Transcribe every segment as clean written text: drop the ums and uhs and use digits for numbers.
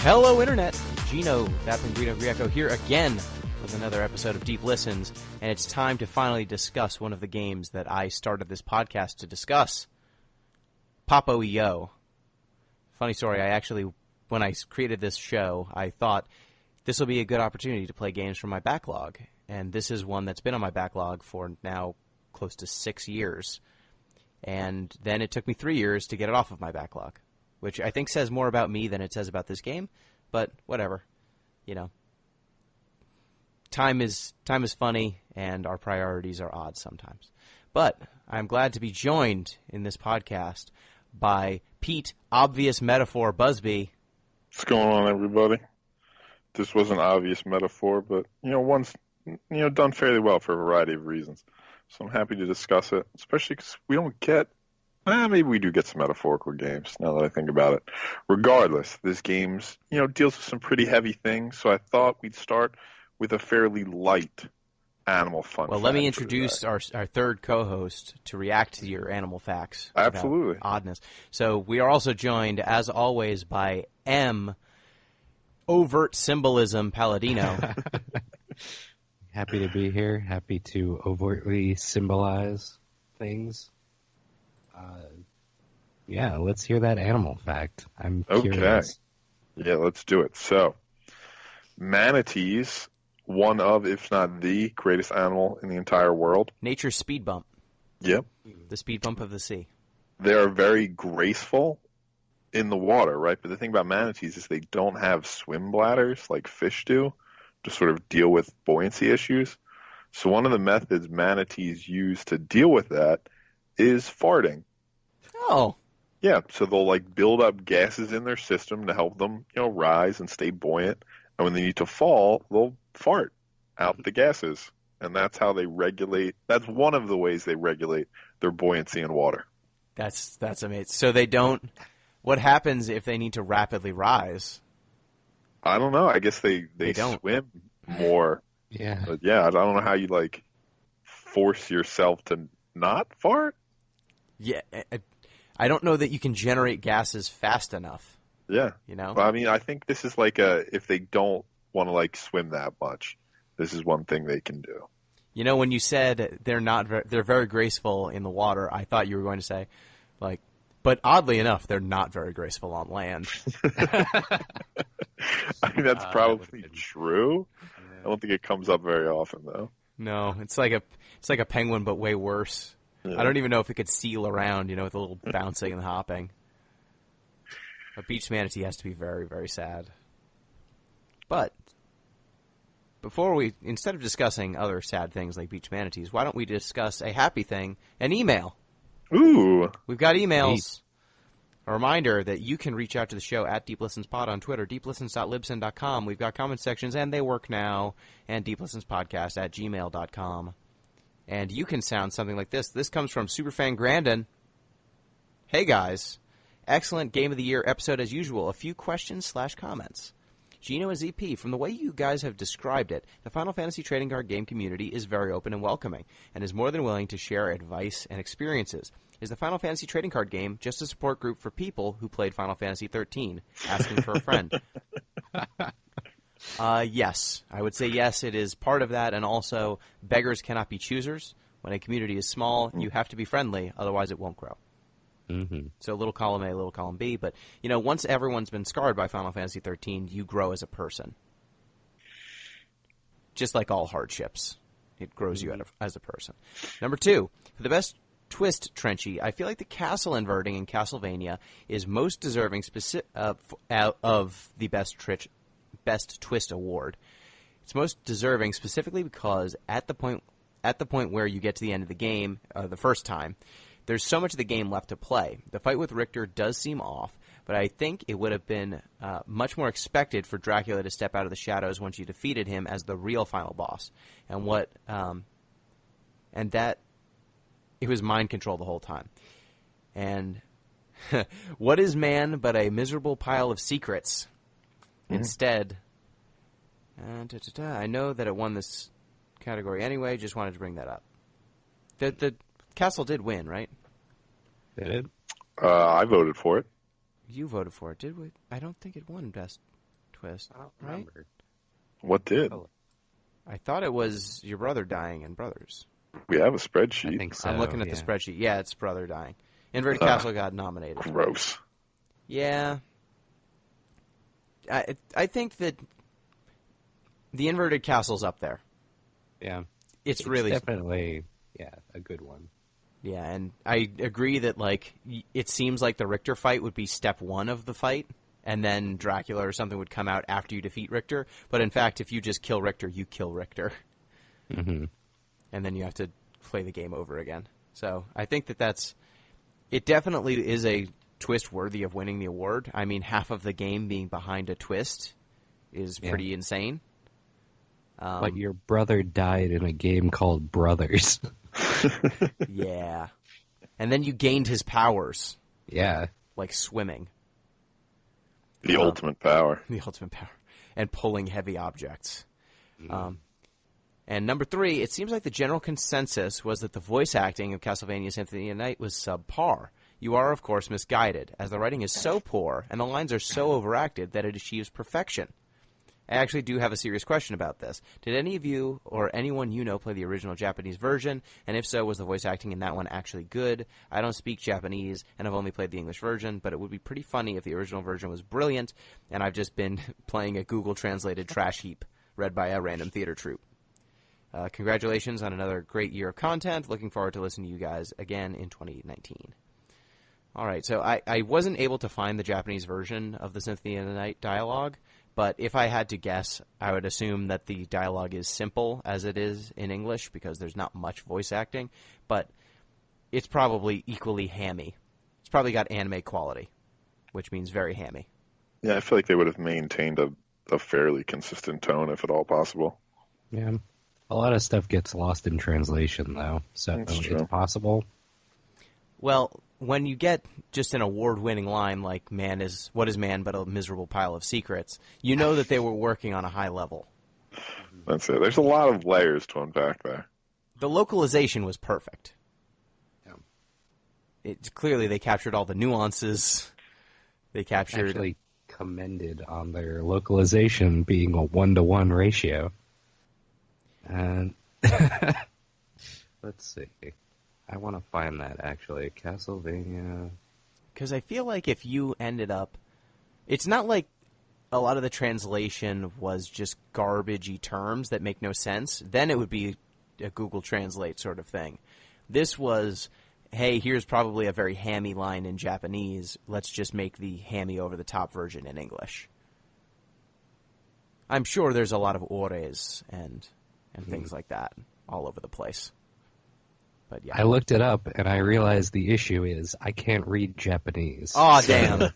Hello, Internet. Gino, that from Gino Grieco, here again with another episode of Deep Listens, and it's time to finally discuss one of the games that I started this podcast to discuss, Papo EO. Funny story, when I created this show, I thought this will be a good opportunity to play games from my backlog, and this is one that's been on my backlog for now close to 6 years, and then it took me 3 years to get it off of my backlog, which I think says more about me than it says about this game, but whatever, you know. Time is funny, and our priorities are odd sometimes. But I'm glad to be joined in this podcast by Pete, Obvious Metaphor Busby. What's going on, everybody? This was an obvious metaphor, but, one's, done fairly well for a variety of reasons. So I'm happy to discuss it, especially because we don't get, maybe we do get some metaphorical games, now that I think about it. Regardless, this game's, deals with some pretty heavy things, so I thought we'd start with a fairly light animal fun. Well, let me introduce our third co-host to react to your animal facts. Absolutely. Oddness. So we are also joined, as always, by M. Overt Symbolism Palladino. Happy to be here. Happy to overtly symbolize things. Yeah, let's hear that animal fact. I'm curious. Yeah, let's do it. So, manatees, one of, if not the greatest animal in the entire world. Nature's speed bump. Yep. The speed bump of the sea. They are very graceful in the water, right? But the thing about manatees is they don't have swim bladders like fish do to sort of deal with buoyancy issues. So one of the methods manatees use to deal with that is farting. Oh. Yeah, so they'll build up gases in their system to help them, rise and stay buoyant. And when they need to fall, they'll fart out the gases. And that's how they regulate. That's one of the ways they regulate their buoyancy in water. That's amazing. So they don't. What happens if they need to rapidly rise? I don't know. I guess they don't swim more. Yeah. But yeah, I don't know how you force yourself to not fart. Yeah, I don't know that you can generate gases fast enough. Yeah. Well, I think this is if they don't want to swim that much, this is one thing they can do. When you said they're very graceful in the water, I thought you were going to say, but oddly enough, they're not very graceful on land. That's probably true. Yeah. I don't think it comes up very often, though. No, it's like a penguin, but way worse. Yeah. I don't even know if it could seal around, with a little bouncing and hopping. A beach manatee has to be very, very sad. But instead of discussing other sad things like beach manatees, why don't we discuss a happy thing, an email? Ooh. We've got emails. A reminder that you can reach out to the show at DeepListensPod on Twitter, deeplistens.libsyn.com. We've got comment sections, and they work now, and deeplistenspodcast@gmail.com. And you can sound something like this. This comes from Superfan Grandin. Hey, guys. Excellent Game of the Year episode as usual. A few questions/comments. Gino and ZP, from the way you guys have described it, the Final Fantasy trading card game community is very open and welcoming, and is more than willing to share advice and experiences. Is the Final Fantasy trading card game just a support group for people who played Final Fantasy 13, asking for a friend? Yes. I would say yes, it is part of that, and also beggars cannot be choosers. When a community is small, you have to be friendly, otherwise it won't grow. Mm-hmm. So little column A, little column B, but, once everyone's been scarred by Final Fantasy 13, you grow as a person. Just like all hardships. It grows you as a person. Number 2, for the best twist, Trenchy, I feel like the castle inverting in Castlevania is most deserving of the best twist award. It's most deserving specifically because at the point where you get to the end of the game, the first time, there's so much of the game left to play. The fight with Richter does seem off, but I think it would have been much more expected for Dracula to step out of the shadows once you defeated him as the real final boss, and that it was mind control the whole time. And what is man but a miserable pile of secrets? Instead, I know that it won this category anyway. Just wanted to bring that up. The castle did win, right? They did. I voted for it. You voted for it, did we? I don't think it won best. twist. I don't right? remember. What did? I thought it was your brother dying in Brothers. We have a spreadsheet. I think so. I'm looking at the spreadsheet. Yeah, it's brother dying. Inverted Castle got nominated. Gross. Yeah. I think that the Inverted Castle's up there. Yeah. It's really definitely, a good one. Yeah, and I agree that, like, it seems like the Richter fight would be step one of the fight, and then Dracula or something would come out after you defeat Richter. But in fact, if you just kill Richter, you kill Richter. Mm-hmm. And then you have to play the game over again. So I think it definitely is a twist worthy of winning the award. I mean, half of the game being behind a twist is pretty insane. But your brother died in a game called Brothers. Yeah. And then you gained his powers. Yeah. Like swimming. The ultimate power. The ultimate power. And pulling heavy objects. Mm. And number 3, it seems like the general consensus was that the voice acting of Castlevania Symphony of the Night was subpar. You are, of course, misguided, as the writing is so poor and the lines are so overacted that it achieves perfection. I actually do have a serious question about this. Did any of you or anyone you know play the original Japanese version? And if so, was the voice acting in that one actually good? I don't speak Japanese, and I've only played the English version, but it would be pretty funny if the original version was brilliant, and I've just been playing a Google-translated trash heap read by a random theater troupe. Congratulations on another great year of content. Looking forward to listening to you guys again in 2019. All right, so I wasn't able to find the Japanese version of the Symphony of the Night dialogue, but if I had to guess, I would assume that the dialogue is simple as it is in English because there's not much voice acting, but it's probably equally hammy. It's probably got anime quality, which means very hammy. Yeah, I feel like they would have maintained a fairly consistent tone if at all possible. Yeah. A lot of stuff gets lost in translation, though, so it's possible. Well, when you get just an award-winning line like what is man but a miserable pile of secrets, you know that they were working on a high level. That's it. There's a lot of layers to unpack there. The localization was perfect. Yeah. Clearly they captured all the nuances. They captured... Actually commended on their localization being a 1-to-1 ratio. And let's see. I want to find that, actually. Castlevania. Because I feel like if you ended up... It's not like a lot of the translation was just garbagey terms that make no sense. Then it would be a Google Translate sort of thing. This was, hey, here's probably a very hammy line in Japanese. Let's just make the hammy over-the-top version in English. I'm sure there's a lot of ores and things like that all over the place. But yeah. I looked it up, and I realized the issue is I can't read Japanese. Oh, damn.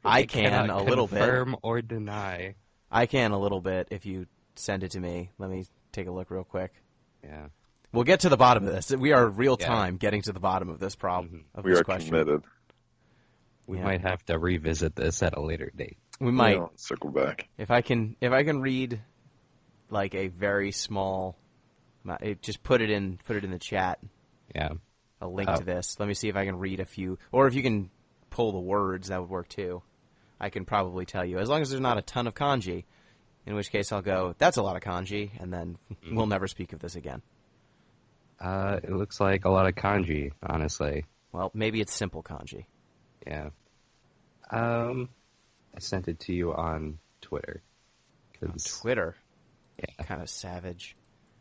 I can a little bit. Confirm or deny. I can a little bit if you send it to me. Let me take a look real quick. Yeah. We'll get to the bottom of this. We are real time getting to the bottom of this problem. Of we this are question. committed. We might have to revisit this at a later date. We might circle back. If I can read like a very small, just put it in the chat. Yeah. A link to this. Let me see if I can read a few, or if you can pull the words, that would work too. I can probably tell you as long as there's not a ton of kanji. In which case I'll go, that's a lot of kanji, and then we'll never speak of this again. It looks like a lot of kanji, honestly. Well, maybe it's simple kanji. Yeah. I sent it to you on Twitter. On Twitter? Yeah. Kind of savage.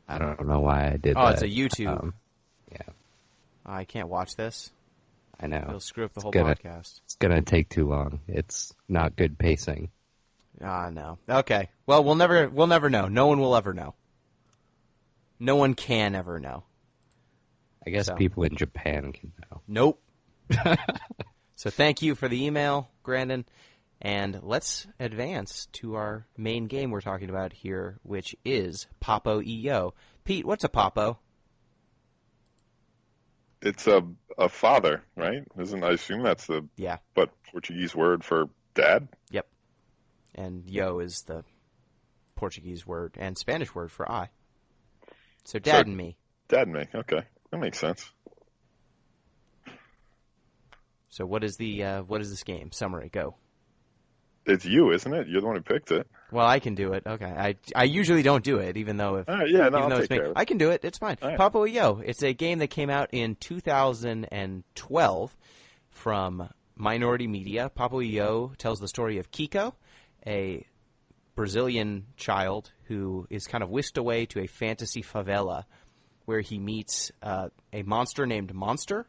I don't know why I did that. Oh, it's a YouTube. Yeah. I can't watch this. I know. It'll screw up the whole podcast. It's going to take too long. It's not good pacing. No. Okay. Well, we'll never know. No one will ever know. No one can ever know. I guess people in Japan can know. Nope. So thank you for the email, Grandin. And let's advance to our main game we're talking about here, which is Papo EO. Pete, what's a Papo? It's a father, right? I assume that's the Portuguese word for dad? Yep. And yo is the Portuguese word and Spanish word for I. So dad and me. Dad and me, okay. That makes sense. So what is this game? Summary, go. It's you, isn't it? You're the one who picked it. Well, I can do it. Okay. I usually don't do it, even though All right, yeah, no, I'll it's take me. care of it. I can do it. It's fine. All right. Papo Yo. It's a game that came out in 2012 from Minority Media. Papo Yo tells the story of Kiko, a Brazilian child who is kind of whisked away to a fantasy favela where he meets a monster named Monster,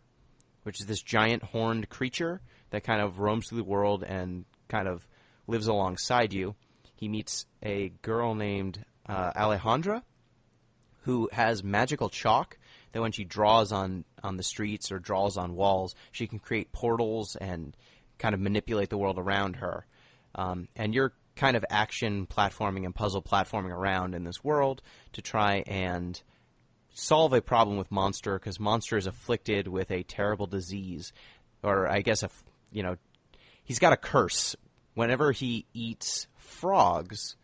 which is this giant horned creature that kind of roams through the world and kind of lives alongside you. He meets a girl named Alejandra, who has magical chalk that when she draws on the streets or draws on walls, she can create portals and kind of manipulate the world around her. And you're kind of action platforming and puzzle platforming around in this world to try and solve a problem with Monster, because Monster is afflicted with a terrible disease, or I guess he's got a curse. Whenever he eats frogs,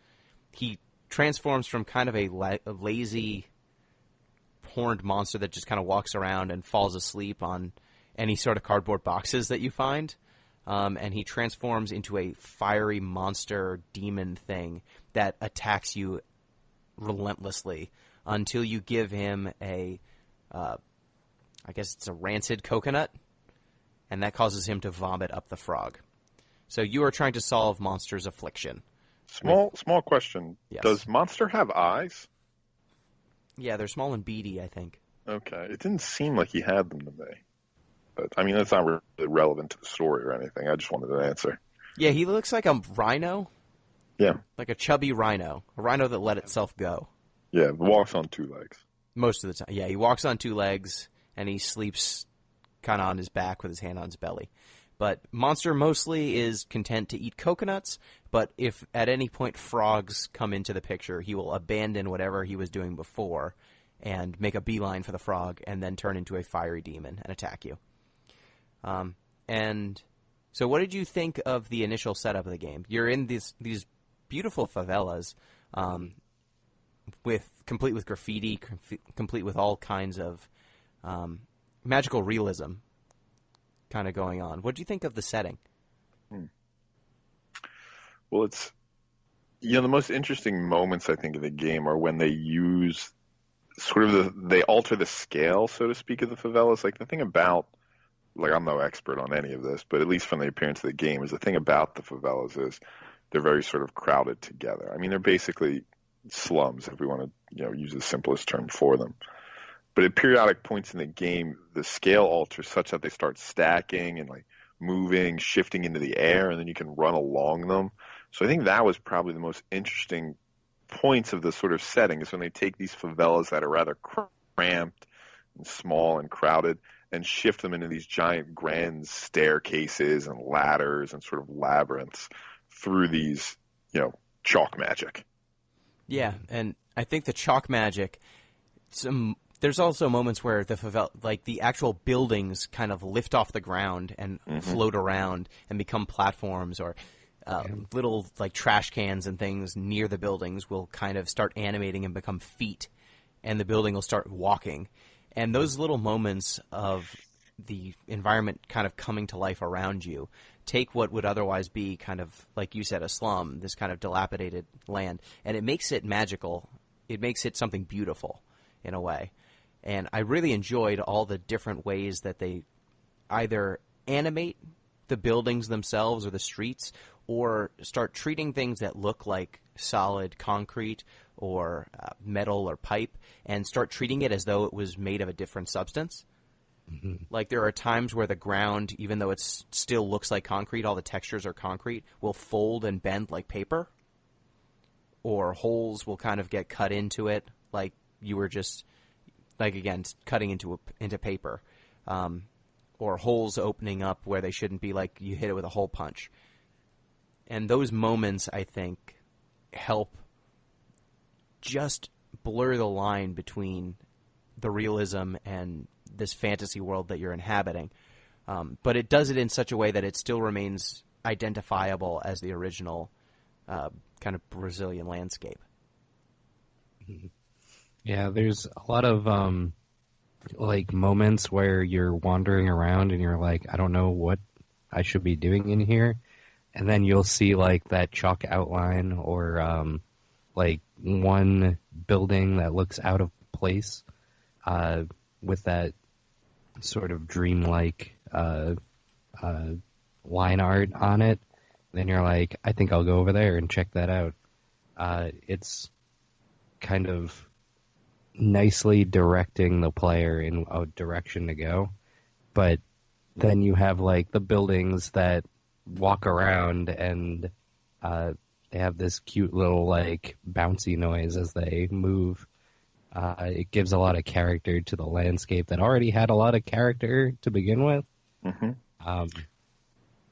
he transforms from kind of a lazy horned monster that just kind of walks around and falls asleep on any sort of cardboard boxes that you find, and he transforms into a fiery monster demon thing that attacks you relentlessly until you give him I guess it's a rancid coconut, and that causes him to vomit up the frog. So you are trying to solve Monster's affliction. Small question. Yes. Does Monster have eyes? Yeah, they're small and beady, I think. Okay. It didn't seem like he had them to me. But, I mean, that's not really relevant to the story or anything. I just wanted an answer. Yeah, he looks like a rhino. Yeah. Like a chubby rhino. A rhino that let itself go. Yeah, walks on two legs. Most of the time. Yeah, he walks on two legs, and he sleeps kind of on his back with his hand on his belly. But Monster mostly is content to eat coconuts, but if at any point frogs come into the picture, he will abandon whatever he was doing before and make a beeline for the frog and then turn into a fiery demon and attack you. And so what did you think of the initial setup of the game? You're in these beautiful favelas, complete with graffiti, complete with all kinds of magical realism kind of going on. What do you think of the setting? Well, it's the most interesting moments I think of the game are when they use sort of they alter the scale, so to speak, of the favelas. Like the thing about, like I'm no expert on any of this, but at least from the appearance of the game, is the thing about the favelas is they're very sort of crowded together. I mean, they're basically slums, if we want to use the simplest term for them. But at periodic points in the game, the scale alters such that they start stacking and like moving, shifting into the air, and then you can run along them. So I think that was probably the most interesting points of the sort of setting, is when they take these favelas that are rather cramped and small and crowded and shift them into these giant grand staircases and ladders and sort of labyrinths through these, chalk magic. Yeah, and I think the chalk magic, there's also moments where the actual buildings kind of lift off the ground and float around and become platforms, or little like trash cans and things near the buildings will kind of start animating and become feet, and the building will start walking. And those little moments of the environment kind of coming to life around you take what would otherwise be kind of, like you said, a slum, this kind of dilapidated land, and it makes it magical. It makes it something beautiful in a way. And I really enjoyed all the different ways that they either animate the buildings themselves or the streets, or start treating things that look like solid concrete or metal or pipe and start treating it as though it was made of a different substance. Mm-hmm. Like there are times where the ground, even though it still looks like concrete, all the textures are concrete, will fold and bend like paper. Or holes will kind of get cut into it like you were just, like again, cutting into paper. Or holes opening up where they shouldn't be, like you hit it with a hole punch. And those moments, I think, help just blur the line between the realism and this fantasy world that you're inhabiting. But it does it in such a way that it still remains identifiable as the original kind of Brazilian landscape. Yeah, there's a lot of like moments where you're wandering around and you're like, I don't know what I should be doing in here. and then you'll see like that chalk outline or like one building that looks out of place with that sort of dreamlike line art on it. Then you're like, I think I'll go over there and check that out. It's kind of nicely directing the player in a direction to go, but then you have like the buildings that walk around and they have this cute little like bouncy noise as they move. It gives a lot of character to the landscape that already had a lot of character to begin with. Mm-hmm.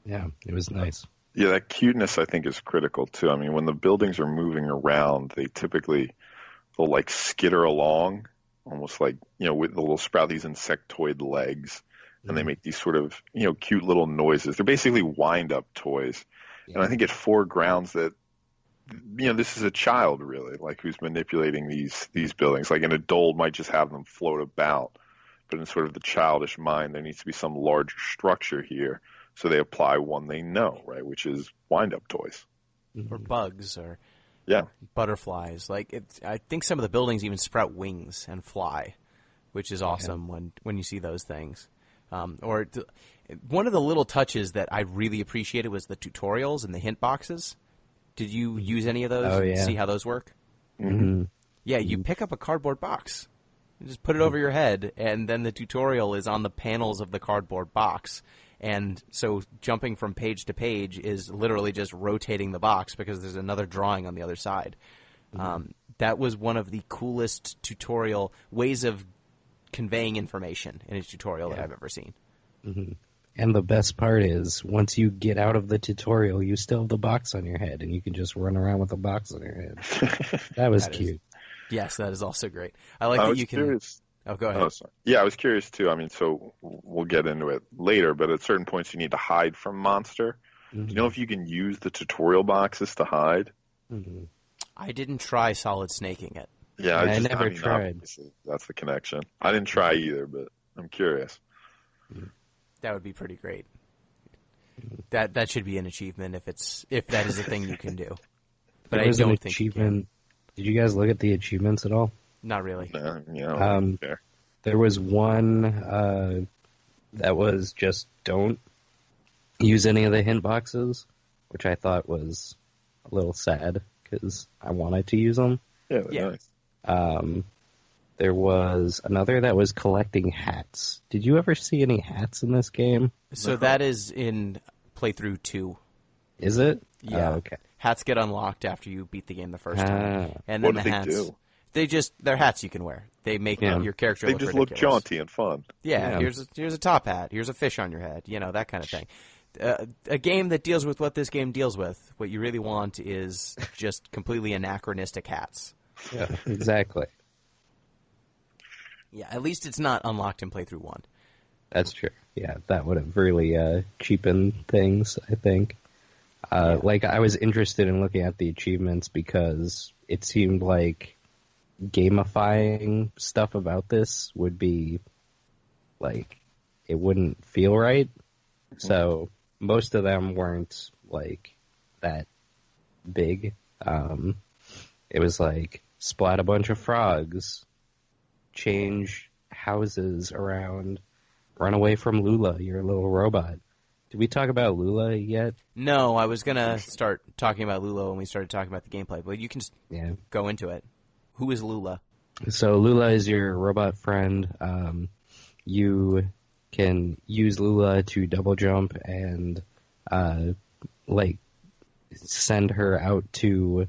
Yeah, it was nice. Yeah, that cuteness I think is critical too. I mean, when the buildings are moving around, they'll like skitter along, almost like, with the little sprout these insectoid legs, and they make these sort of, cute little noises. They're basically wind-up toys. Yeah. And I think it foregrounds that, this is a child really, like who's manipulating these buildings. Like an adult might just have them float about, but in sort of the childish mind, there needs to be some larger structure here. So they apply one they know, right, which is wind-up toys. Or bugs, or yeah, butterflies. I think some of the buildings even sprout wings and fly, which is awesome when you see those things. One of the little touches that I really appreciated was the tutorials and the hint boxes. Did you use any of those? Oh, yeah. See how those work? Mm-hmm. Yeah, you pick up a cardboard box. You just put it over your head, and then the tutorial is on the panels of the cardboard box. And so jumping from page to page is literally just rotating the box because there's another drawing on the other side. Mm-hmm. That was one of the coolest tutorial ways of conveying information in a tutorial that I've ever seen. Mm-hmm. And the best part is, once you get out of the tutorial, you still have the box on your head, and you can just run around with the box on your head. That was cute. Yes, that is also great. I like that you can... Curious. Oh, go ahead. Oh, sorry. Yeah, I was curious too. I mean, so we'll get into it later, but at certain points you need to hide from monster. Mm-hmm. Do you know if you can use the tutorial boxes to hide? Mm-hmm. I didn't try solid snaking it. Yeah, I never tried. That's the connection. I didn't try either, but I'm curious. That would be pretty great. That should be an achievement if that is a thing you can do. But I don't think achievement. Did you guys look at the achievements at all? Not really. Fair. There was one that was just don't use any of the hint boxes, which I thought was a little sad because I wanted to use them. Yeah, they're nice. There was another that was collecting hats. Did you ever see any hats in this game? So that is in playthrough 2. Is it? Yeah. Oh, okay. Hats get unlocked after you beat the game the first time. And then what the do hats... they do? They're hats you can wear. They make your character They look just ridiculous. look jaunty and fun. Yeah, here's a top hat. Here's a fish on your head. That kind of thing. A game that deals with what this game deals with. What you really want is just completely anachronistic hats. Yeah, exactly. Yeah, at least it's not unlocked in playthrough 1. That's true. Yeah, that would have really cheapened things, I think. Like, I was interested in looking at the achievements because it seemed like gamifying stuff about this would be, like, it wouldn't feel right. Mm-hmm. So, most of them weren't, like, that big. It was like, splat a bunch of frogs, change houses around, run away from Lula, your little robot. Did we talk about Lula yet? No, I was going to start talking about Lula when we started talking about the gameplay, but you can just go into it. Who is Lula? So Lula is your robot friend. You can use Lula to double jump and send her out to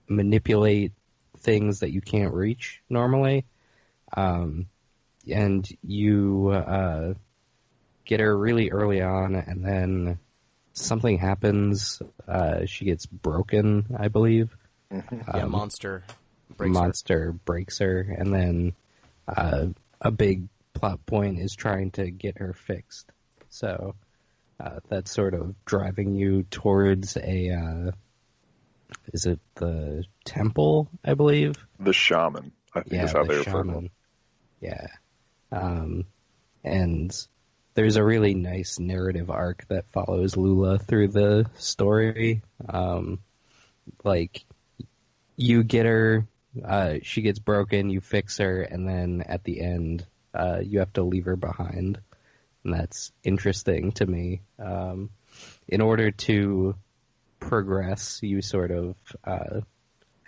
manipulate things that you can't reach normally. And you get her really early on, and then something happens. She gets broken, I believe. Mm-hmm. Monster breaks her, and then a big plot point is trying to get her fixed. So that's sort of driving you towards is it the temple, I believe? The shaman, I think is how they refer to it. Yeah. And there's a really nice narrative arc that follows Lula through the story. Like, you get her, she gets broken, you fix her, and then at the end, you have to leave her behind. And that's interesting to me. In order to progress, you sort of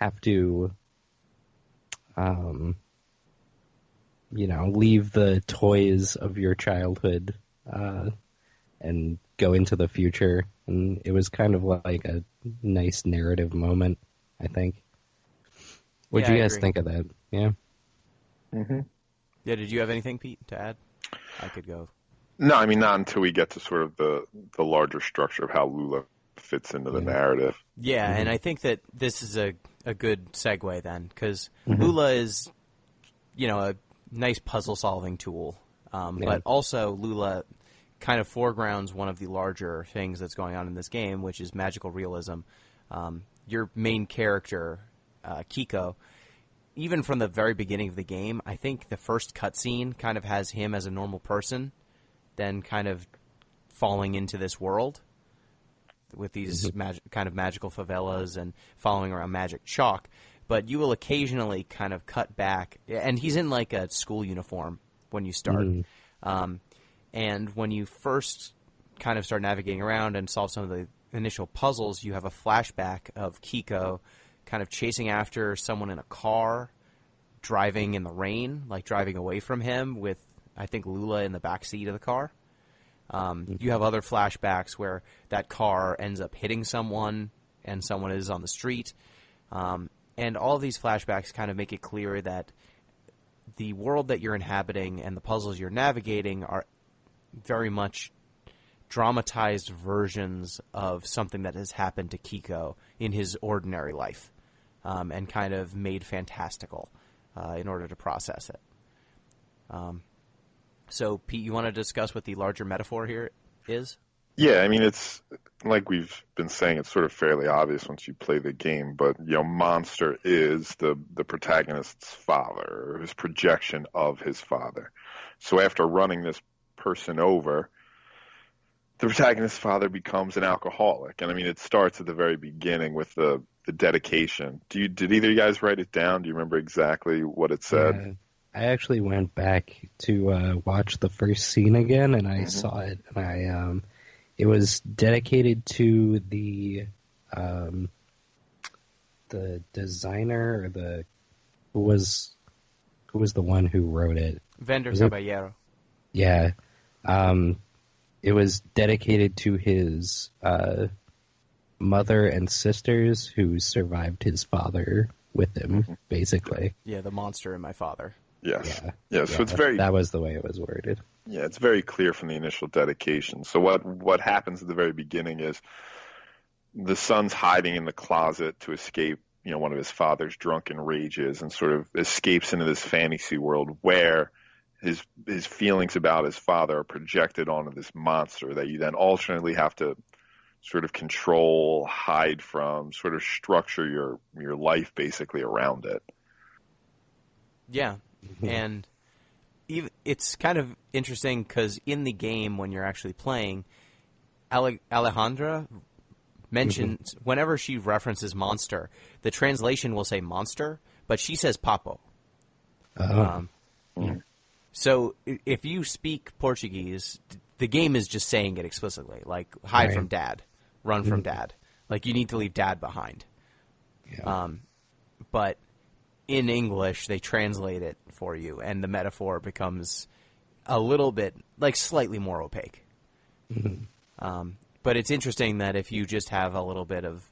have to, leave the toys of your childhood and go into the future. And it was kind of like a nice narrative moment, I think. What do you guys think of that? Yeah. Mm-hmm. Yeah. Did you have anything, Pete, to add? I could go. No, I mean, not until we get to sort of the larger structure of how Lula fits into the narrative. Yeah, and I think that this is a good segue then, because Lula is, a nice puzzle-solving tool, but also Lula kind of foregrounds one of the larger things that's going on in this game, which is magical realism. Your main character, Kiko, even from the very beginning of the game, I think the first cutscene kind of has him as a normal person, then kind of falling into this world with these kind of magical favelas and following around magic chalk. But you will occasionally kind of cut back, and he's in like a school uniform when you start. And when you first kind of start navigating around and solve some of the initial puzzles, you have a flashback of Kiko kind of chasing after someone in a car, driving in the rain, like driving away from him with, I think, Lula in the back seat of the car. You have other flashbacks where that car ends up hitting someone and someone is on the street. And all of these flashbacks kind of make it clear that the world that you're inhabiting and the puzzles you're navigating are very much dramatized versions of something that has happened to Kiko in his ordinary life, and kind of made fantastical in order to process it. So, Pete, you want to discuss what the larger metaphor here is? Yeah, I mean, it's like we've been saying, it's sort of fairly obvious once you play the game, but, Monster is the protagonist's father, or his projection of his father. So after running this person over, the protagonist's father becomes an alcoholic. And, I mean, it starts at the very beginning with the dedication. Did either of you guys write it down? Do you remember exactly what it said? Yeah. I actually went back to watch the first scene again, and I saw it, and it was dedicated to the designer, or who was the one who wrote it? Vander Caballero. Yeah. It was dedicated to his mother and sisters who survived his father with him, basically. Yeah, the monster and my father. Yes. Yeah. So it's very. That was the way it was worded. Yeah, it's very clear from the initial dedication. So what happens at the very beginning is the son's hiding in the closet to escape, one of his father's drunken rages, and sort of escapes into this fantasy world where his feelings about his father are projected onto this monster that you then alternately have to sort of control, hide from, sort of structure your life basically around it. Yeah. And it's kind of interesting because in the game, when you're actually playing, Alejandra mentions, whenever she references monster, the translation will say monster, but she says Papo. So if you speak Portuguese, the game is just saying it explicitly, like hide from dad, run from dad. Like you need to leave dad behind. Yeah. But in English, they translate it for you, and the metaphor becomes a little bit, like, slightly more opaque. But it's interesting that if you just have a little bit of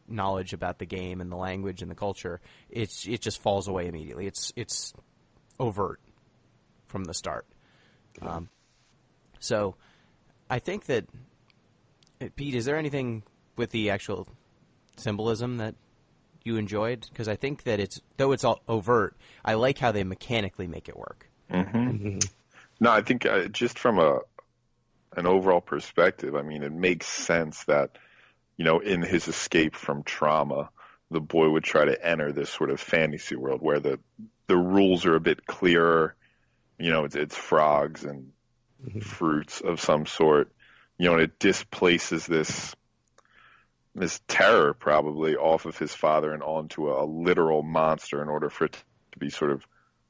knowledge about the game and the language and the culture, it just falls away immediately. It's overt from the start. So I think that, Pete, is there anything with the actual symbolism that you enjoyed? Because I think that though it's all overt, I like how they mechanically make it work. No, I think just from an overall perspective, I mean, it makes sense that, in his escape from trauma, the boy would try to enter this sort of fantasy world where the rules are a bit clearer. It's frogs and fruits of some sort, and it displaces this terror probably off of his father and onto a literal monster in order for it to be sort of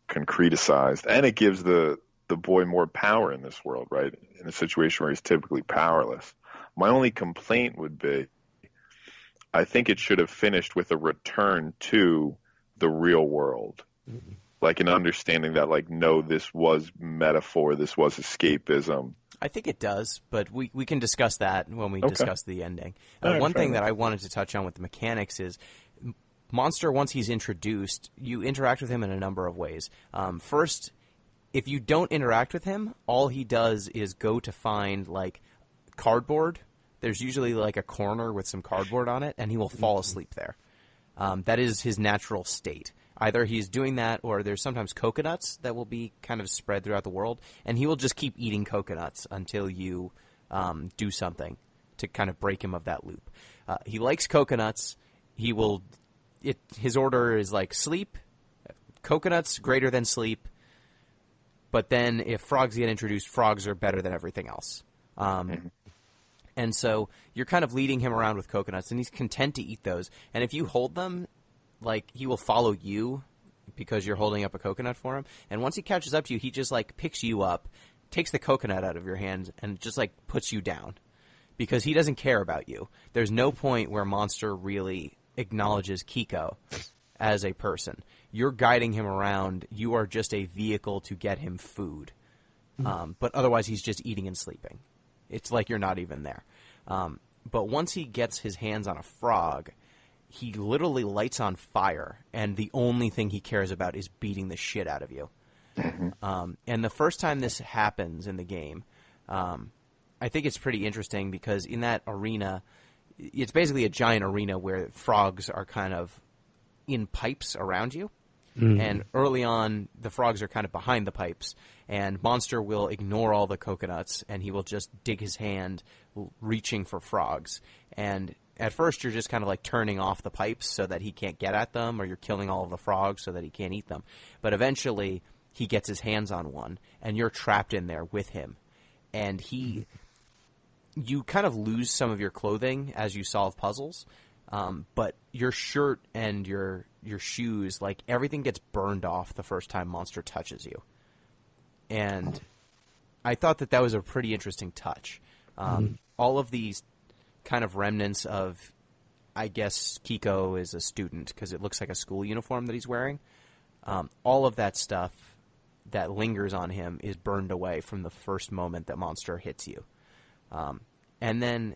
concretized. And it gives the boy more power in this world, right? In a situation where he's typically powerless. My only complaint would be, I think it should have finished with a return to the real world. Like an understanding that, like, no, this was metaphor, this was escapism. I think it does, but we can discuss that when we discuss the ending. One thing that I wanted to touch on with the mechanics is Monster, once he's introduced, you interact with him in a number of ways. First, if you don't interact with him, all he does is go to find, like, cardboard. There's usually, like, a corner with some cardboard on it, and he will fall asleep there. That is his natural state. Either he's doing that, or there's sometimes coconuts that will be kind of spread throughout the world, and he will just keep eating coconuts until you do something to kind of break him of that loop. He likes coconuts. His order is like sleep, coconuts greater than sleep, but then if frogs get introduced, frogs are better than everything else. And so you're kind of leading him around with coconuts, and he's content to eat those. And if you hold them, like, he will follow you because you're holding up a coconut for him. And once he catches up to you, he just, like, picks you up, takes the coconut out of your hand, and just, like, puts you down because he doesn't care about you. There's no point where Monster really acknowledges Kiko as a person. You're guiding him around. You are just a vehicle to get him food. But otherwise, he's just eating and sleeping. It's like you're not even there. But once he gets his hands on a frog, he literally lights on fire, and the only thing he cares about is beating the shit out of you. And the first time this happens in the game, I think it's pretty interesting because in that arena, it's basically a giant arena where frogs are kind of in pipes around you. And early on, the frogs are kind of behind the pipes, and Monster will ignore all the coconuts, and he will just dig his hand reaching for frogs. And at first, you're just kind of like turning off the pipes so that he can't get at them, or you're killing all of the frogs so that he can't eat them. But eventually, he gets his hands on one, and you're trapped in there with him. And you kind of lose some of your clothing as you solve puzzles, but your shirt and your shoes, like, everything gets burned off the first time Monster touches you. And I thought that was a pretty interesting touch. All of these kind of remnants of, I guess Kiko is a student because it looks like a school uniform that he's wearing. All of that stuff that lingers on him is burned away from the first moment that Monster hits you. And then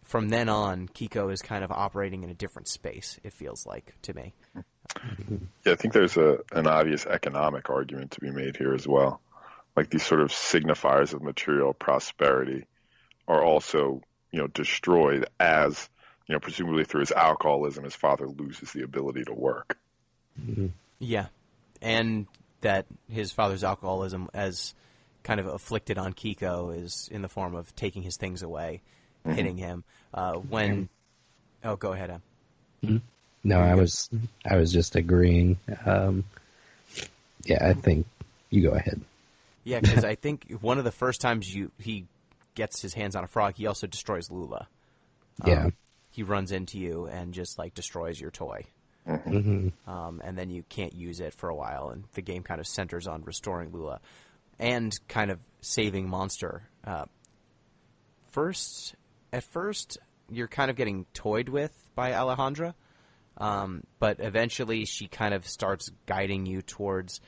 from then on, Kiko is kind of operating in a different space, it feels like, to me. Yeah, I think there's an obvious economic argument to be made here as well. Like, these sort of signifiers of material prosperity are also, destroyed as, presumably through his alcoholism, his father loses the ability to work. Yeah, and that his father's alcoholism, as kind of afflicted on Kiko, is in the form of taking his things away, hitting him. Oh, go ahead, Em. No, I was just agreeing. Yeah, I think you go ahead. Yeah, because I think one of the first times he gets his hands on a frog, he also destroys Lula. Yeah. He runs into you and just, like, destroys your toy. Mm-hmm. And then you can't use it for a while, and the game kind of centers on restoring Lula and kind of saving Monster. At first, you're kind of getting toyed with by Alejandra, but eventually she kind of starts guiding you towards...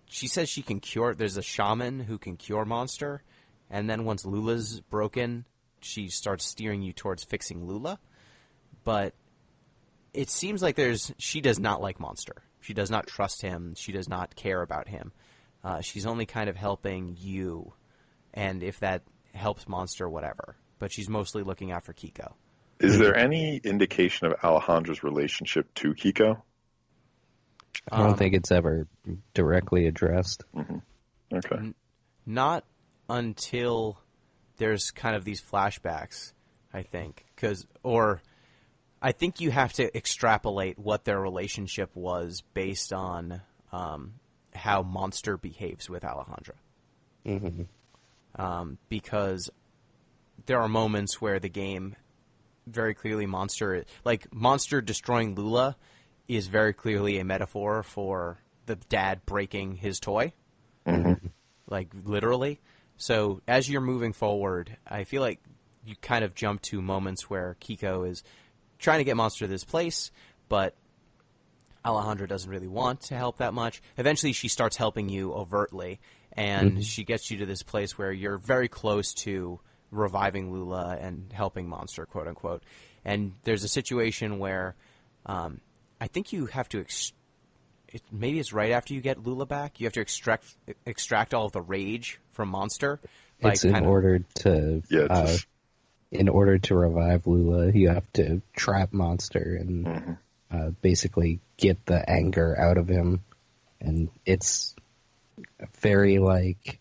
She says she can cure... There's a shaman who can cure Monster, and then once Lula's broken, she starts steering you towards fixing Lula. But it seems like she does not like Monster. She does not trust him. She does not care about him. She's only kind of helping you, and if that helps Monster, whatever. But she's mostly looking out for Kiko. Is there any indication of Alejandra's relationship to Kiko? I don't think it's ever directly addressed. Okay. Not until there's kind of these flashbacks, I think. I think you have to extrapolate what their relationship was based on how Monster behaves with Alejandra. because there are moments where the game very clearly Monster destroying Lula is very clearly a metaphor for the dad breaking his toy. Mm-hmm. Like, literally. So, as you're moving forward, I feel like you kind of jump to moments where Kiko is trying to get Monster to this place, but Alejandra doesn't really want to help that much. Eventually, she starts helping you overtly, and she gets you to this place where you're very close to reviving Lula and helping Monster, quote-unquote. And there's a situation where I think you have to... maybe it's right after you get Lula back. You have to extract all of the rage from Monster. It's in order to revive Lula, you have to trap Monster and basically get the anger out of him. And it's very like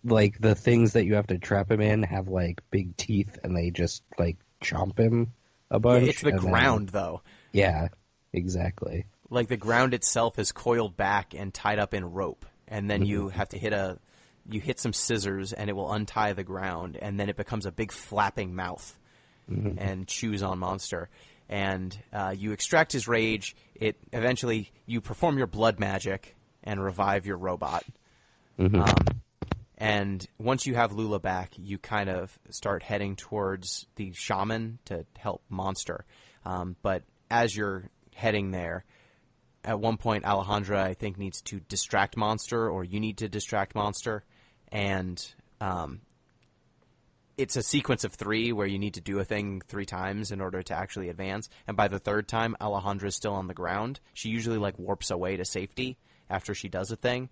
the things that you have to trap him in have like big teeth, and they just like chomp him a bunch. Yeah, it's the ground, though. Yeah, exactly. Like, the ground itself is coiled back and tied up in rope, and then you have to hit some scissors, and it will untie the ground, and then it becomes a big flapping mouth and chews on Monster. And you extract his rage. Eventually, you perform your blood magic and revive your robot. And once you have Lula back, you kind of start heading towards the shaman to help Monster. But as you're heading there, at one point, Alejandra, I think, needs to distract Monster, or you need to distract Monster. And it's a sequence of 3 where you need to do a thing 3 times in order to actually advance. And by the 3rd time, Alejandra's still on the ground. She usually, like, warps away to safety after she does a thing,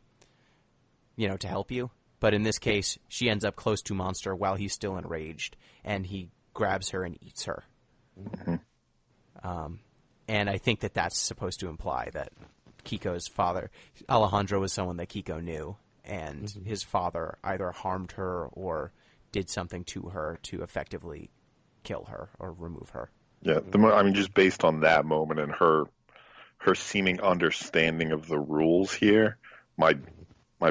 to help you. But in this case, she ends up close to Monster while he's still enraged, and he grabs her and eats her. And I think that that's supposed to imply that Kiko's father, Alejandra, was someone that Kiko knew, and his father either harmed her or did something to her to effectively kill her or remove her. Yeah, just based on that moment and her seeming understanding of the rules here, my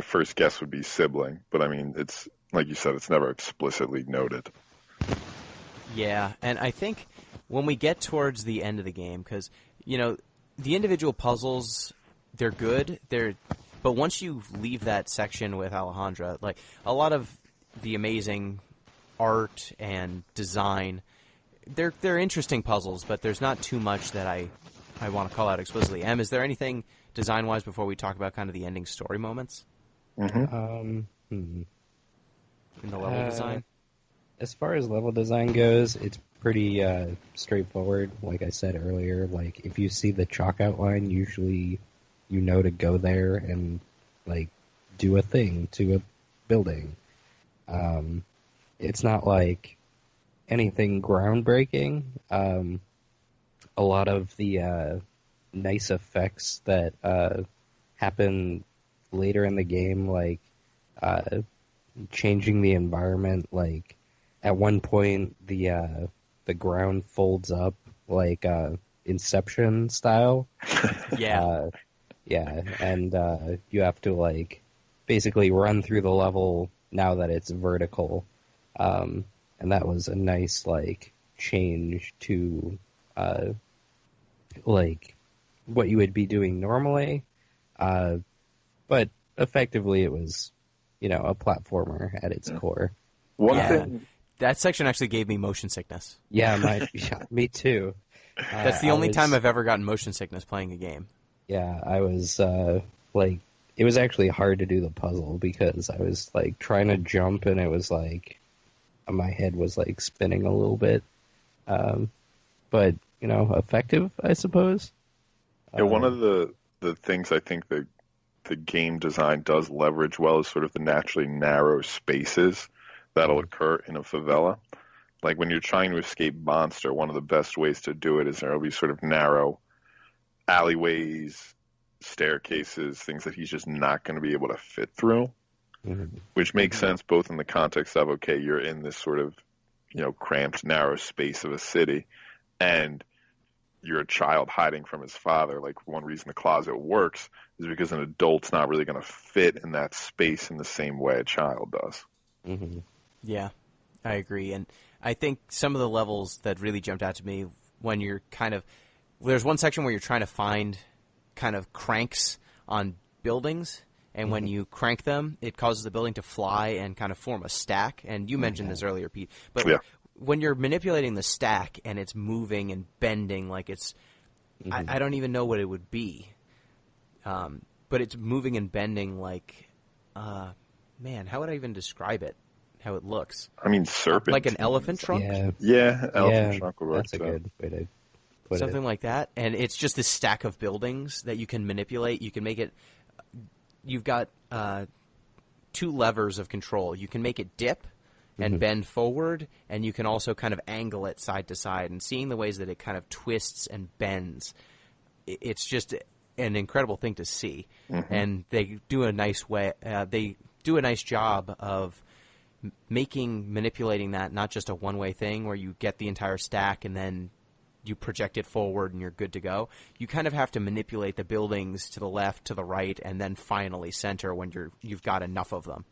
first guess would be sibling. But I mean, it's like you said, it's never explicitly noted. Yeah, and I think when we get towards the end of the game, because, the individual puzzles, they're good, but once you leave that section with Alejandra, like, a lot of the amazing art and design, they're interesting puzzles, but there's not too much that I want to call out explicitly. Em, is there anything design-wise before we talk about kind of the ending story moments? In the level design? As far as level design goes, it's pretty straightforward. Like I said earlier, like, if you see the chalk outline, usually you know to go there and, like, do a thing to a building. It's not like anything groundbreaking. A lot of the nice effects that happen later in the game, like changing the environment, like, at one point, the ground folds up like Inception style. Yeah. And you have to, like, basically run through the level now that it's vertical. And that was a nice, like, change to, like, what you would be doing normally. But effectively it was, a platformer at its core. One thing... That section actually gave me motion sickness. Yeah, me too. That's the only time I've ever gotten motion sickness playing a game. Yeah, I was, like, it was actually hard to do the puzzle because I was, like, trying to jump and it was, like, my head was, like, spinning a little bit. But, effective, I suppose. Yeah, one of the things I think that the game design does leverage well is sort of the naturally narrow spaces that'll occur in a favela. Like, when you're trying to escape Monster, one of the best ways to do it is there'll be sort of narrow alleyways, staircases, things that he's just not going to be able to fit through, which makes sense both in the context of, okay, you're in this sort of, cramped, narrow space of a city, and you're a child hiding from his father. Like, one reason the closet works is because an adult's not really going to fit in that space in the same way a child does. Mm-hmm. Yeah, I agree. And I think some of the levels that really jumped out to me when you're there's one section where you're trying to find kind of cranks on buildings, and when you crank them, it causes the building to fly and kind of form a stack. And you mentioned this earlier, Pete. But when you're manipulating the stack and it's moving and bending like it's I don't even know what it would be. But it's moving and bending like, man, how would I even describe it? How it looks? I mean, serpent. Like an elephant trunk? Yeah, elephant trunk would work. That's a good way to put it. Something like that. And it's just this stack of buildings that you can manipulate. You can make it. You've got 2 levers of control. You can make it dip and bend forward, and you can also kind of angle it side to side. And seeing the ways that it kind of twists and bends, it's just an incredible thing to see. And they do a nice job of manipulating that not just a one-way thing where you get the entire stack and then you project it forward and you're good to go. You kind of have to manipulate the buildings to the left, to the right, and then finally center when you've got enough of them.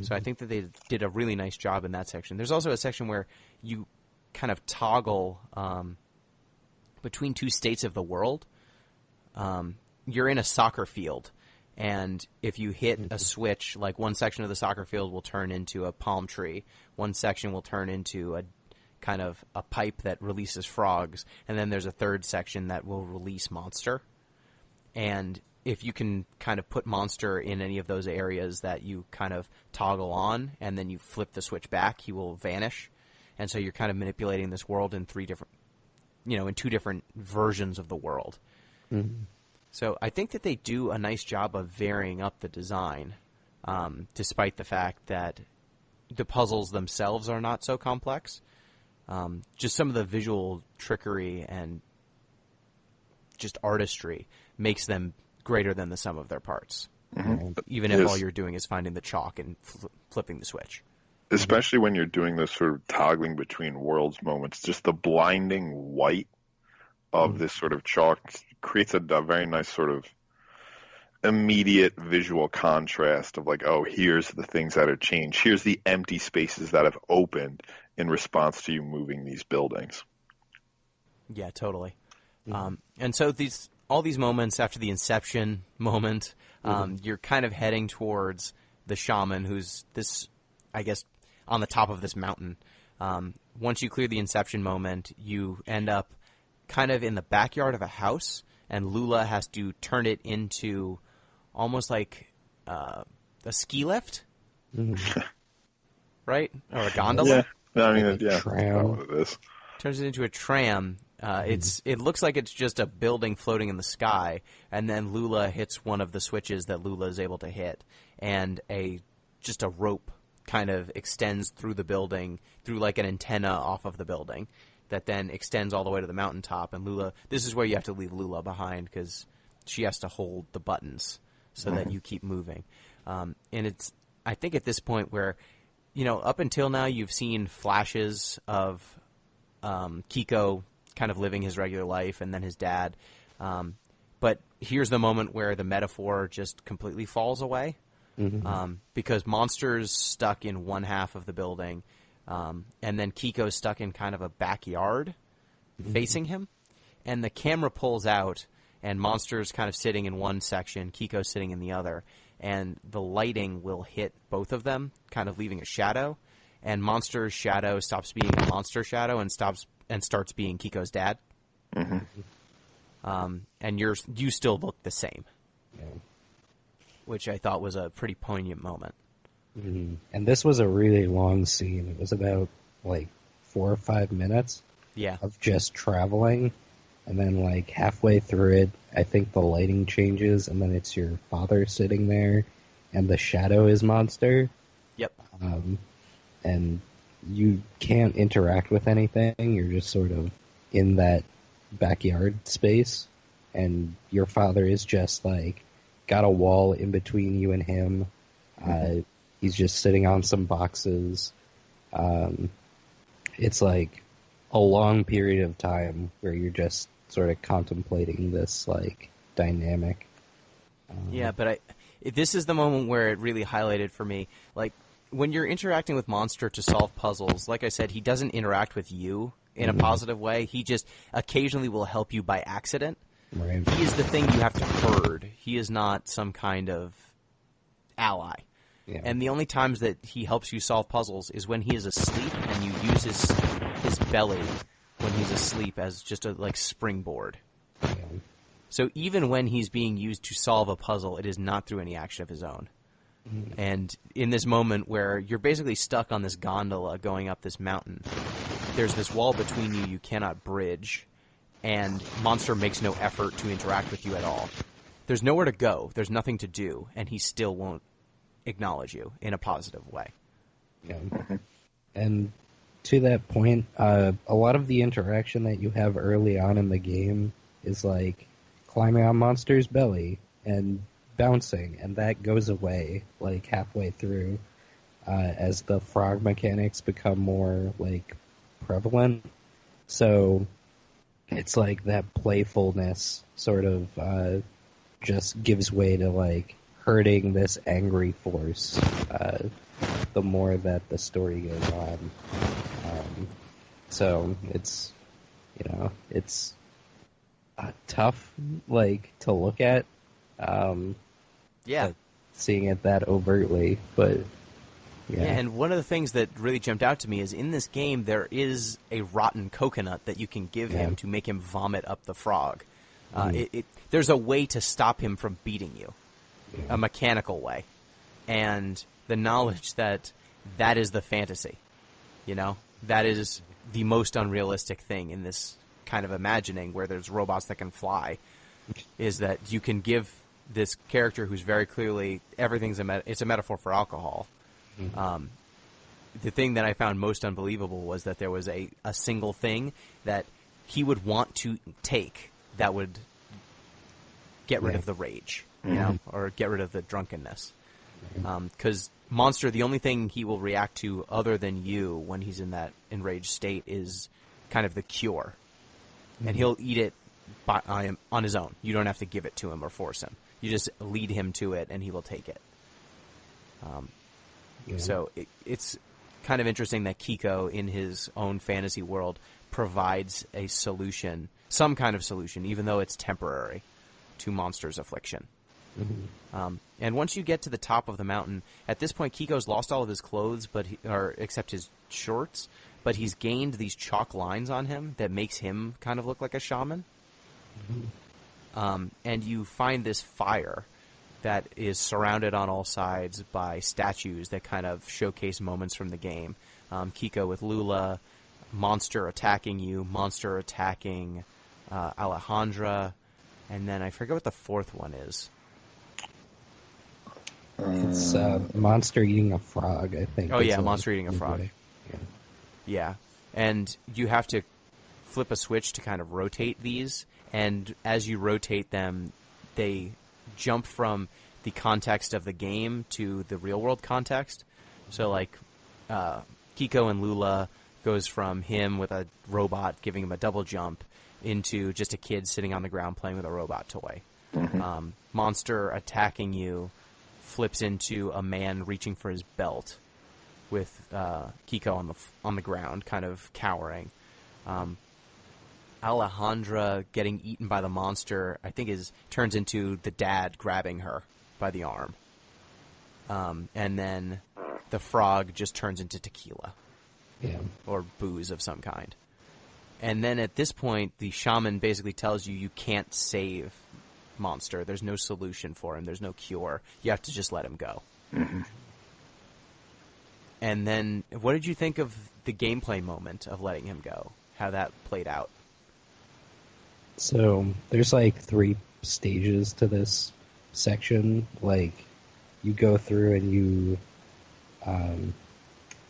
So I think that they did a really nice job in that section. There's also a section where you kind of toggle between 2 states of the world. You're in a soccer field, and if you hit a switch, like one section of the soccer field will turn into a palm tree, one section will turn into a kind of a pipe that releases frogs, and then there's a third section that will release monster. And if you can kind of put monster in any of those areas that you kind of toggle on, and then you flip the switch back, he will vanish. And so you're kind of manipulating this world in 2 different versions of the world. So I think that they do a nice job of varying up the design, despite the fact that the puzzles themselves are not so complex. Just some of the visual trickery and just artistry makes them greater than the sum of their parts, even if all you're doing is finding the chalk and flipping the switch. Especially when you're doing this sort of toggling between worlds moments, just the blinding white of this sort of chalk creates a very nice sort of immediate visual contrast of like, oh, here's the things that have changed. Here's the empty spaces that have opened in response to you moving these buildings. Yeah, totally. And so all these moments after the inception moment, you're kind of heading towards the shaman who's I guess, on the top of this mountain. Once you clear the inception moment, you end up kind of in the backyard of a house, and Lula has to turn it into almost like a ski lift, right? Or a gondola? Yeah, I mean, that's what it is. Turns it into a tram. It looks like it's just a building floating in the sky, and then Lula hits one of the switches that Lula is able to hit, and just a rope kind of extends through the building, through like an antenna off of the building, that then extends all the way to the mountaintop. And Lula, this is where you have to leave Lula behind because she has to hold the buttons so that you keep moving. And I think at this point where, up until now you've seen flashes of Kiko kind of living his regular life and then his dad. But here's the moment where the metaphor just completely falls away. Because Monster's stuck in one half of the building, and then Kiko's stuck in kind of a backyard facing him, and the camera pulls out, and Monster's kind of sitting in one section, Kiko's sitting in the other, and the lighting will hit both of them, kind of leaving a shadow, and Monster's shadow stops being a monster shadow and starts being Kiko's dad. And you still look the same. Yeah. Which I thought was a pretty poignant moment. And this was a really long scene. It was about, 4 or 5 minutes of just traveling. And then, halfway through it, I think the lighting changes, and then it's your father sitting there, and the shadow is Monster. Yep. And you can't interact with anything. You're just sort of in that backyard space. And your father is just, got a wall in between you and him. He's just sitting on some boxes. It's a long period of time where you're just sort of contemplating this dynamic. Yeah, but this is the moment where it really highlighted for me. when you're interacting with Monster to solve puzzles, like I said, he doesn't interact with you in a positive way. He just occasionally will help you by accident. Right. He is the thing you have to herd. He is not some kind of ally. Yeah. And the only times that he helps you solve puzzles is when he is asleep and you use his belly when he's asleep as just a springboard. Yeah. So even when he's being used to solve a puzzle, it is not through any action of his own. And in this moment where you're basically stuck on this gondola going up this mountain, there's this wall between you cannot bridge, and Monster makes no effort to interact with you at all. There's nowhere to go, there's nothing to do, and he still won't acknowledge you in a positive way. Yeah. And to that point, a lot of the interaction that you have early on in the game is like climbing on Monster's belly and bouncing, and that goes away like halfway through as the frog mechanics become more like prevalent. So it's like that playfulness sort of just gives way to like hurting this angry force the more that the story goes on. So it's, you know, it's tough like to look at. Yeah. Seeing it that overtly, but yeah. And one of the things that really jumped out to me is in this game there is a rotten coconut that you can give him to make him vomit up the frog. There's a way to stop him from beating you, a mechanical way, and the knowledge that is the fantasy, you know, that is the most unrealistic thing in this kind of imagining where there's robots that can fly, is that you can give this character who's very clearly everything's it's a metaphor for alcohol. The thing that I found most unbelievable was that there was a single thing that he would want to take that would get rid of the rage, you know, or get rid of the drunkenness. Because Monster, the only thing he will react to other than you when he's in that enraged state is kind of the cure. And he'll eat it on his own. You don't have to give it to him or force him. You just lead him to it, and he will take it. So it's kind of interesting that Kiko, in his own fantasy world, provides a solution, some kind of solution, even though it's temporary, to Monster's affliction. And once you get to the top of the mountain, at this point, Kiko's lost all of his clothes, except his shorts, but he's gained these chalk lines on him that makes him kind of look like a shaman. And you find this fire that is surrounded on all sides by statues that kind of showcase moments from the game. Kiko with Lula, Monster attacking you, Monster attacking Alejandra, and then I forget what the fourth one is. It's Monster eating a frog, I think. Oh, yeah, Monster eating a frog. Yeah. And you have to flip a switch to kind of rotate these, and as you rotate them, they jump from the context of the game to the real-world context. So, like, Kiko and Lula goes from him with a robot giving him a double jump into just a kid sitting on the ground playing with a robot toy. Monster attacking you flips into a man reaching for his belt with Kiko on the ground, kind of cowering. Alejandra getting eaten by the monster, I think, turns into the dad grabbing her by the arm. And then the frog just turns into tequila. Or booze of some kind. And then at this point, the shaman basically tells you can't save Monster. There's no solution for him. There's no cure. You have to just let him go. And then, what did you think of the gameplay moment of letting him go? How that played out? So, there's like 3 stages to this section. Like, you go through and you...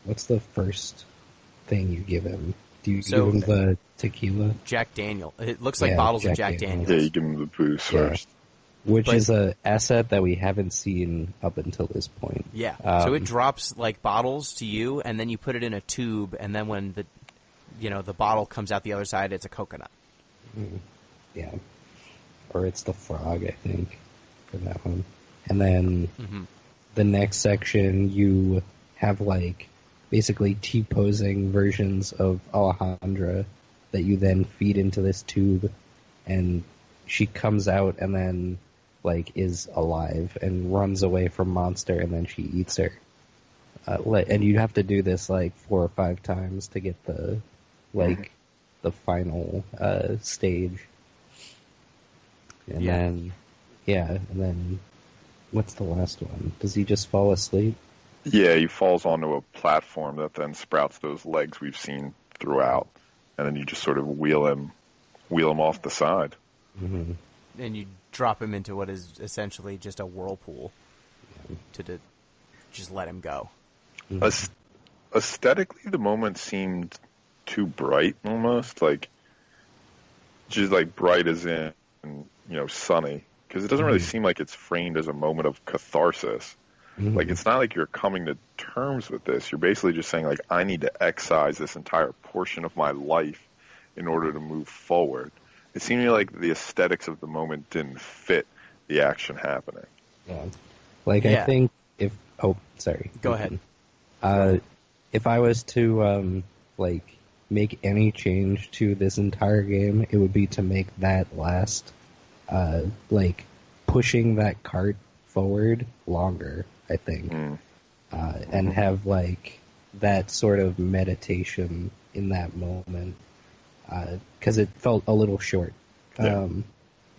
what's the first thing you give him? Do you give him the tequila? Jack Daniel. It looks like bottles of Jack Daniels. Yeah, you give him the booze first. Which is an asset that we haven't seen up until this point. Yeah. So it drops like bottles to you, and then you put it in a tube, and then when the bottle comes out the other side, it's a coconut. Yeah. Or it's the frog, I think, for that one. And then the next section, you have like basically T-posing versions of Alejandra that you then feed into this tube, and she comes out and then like is alive and runs away from Monster, and then she eats her. And you have to do this like 4 or 5 times to get the the final stage. And then what's the last one? Does he just fall asleep? Yeah, he falls onto a platform that then sprouts those legs we've seen throughout, and then you just sort of wheel him off the side. Mm-hmm. And you drop him into what is essentially just a whirlpool to just let him go. Mm-hmm. Aesthetically, the moment seemed too bright, almost like just like bright as in sunny, because it doesn't really seem like it's framed as a moment of catharsis. Mm-hmm. Like, it's not like you're coming to terms with this. You're basically just saying, like, I need to excise this entire portion of my life in order to move forward. It seemed to me like the aesthetics of the moment didn't fit the action happening. Yeah. I think if... Oh, sorry. Go ahead. If I was to, make any change to this entire game, it would be to make that last, pushing that cart forward longer, I think. And have, that sort of meditation in that moment. Because it felt a little short. Yeah.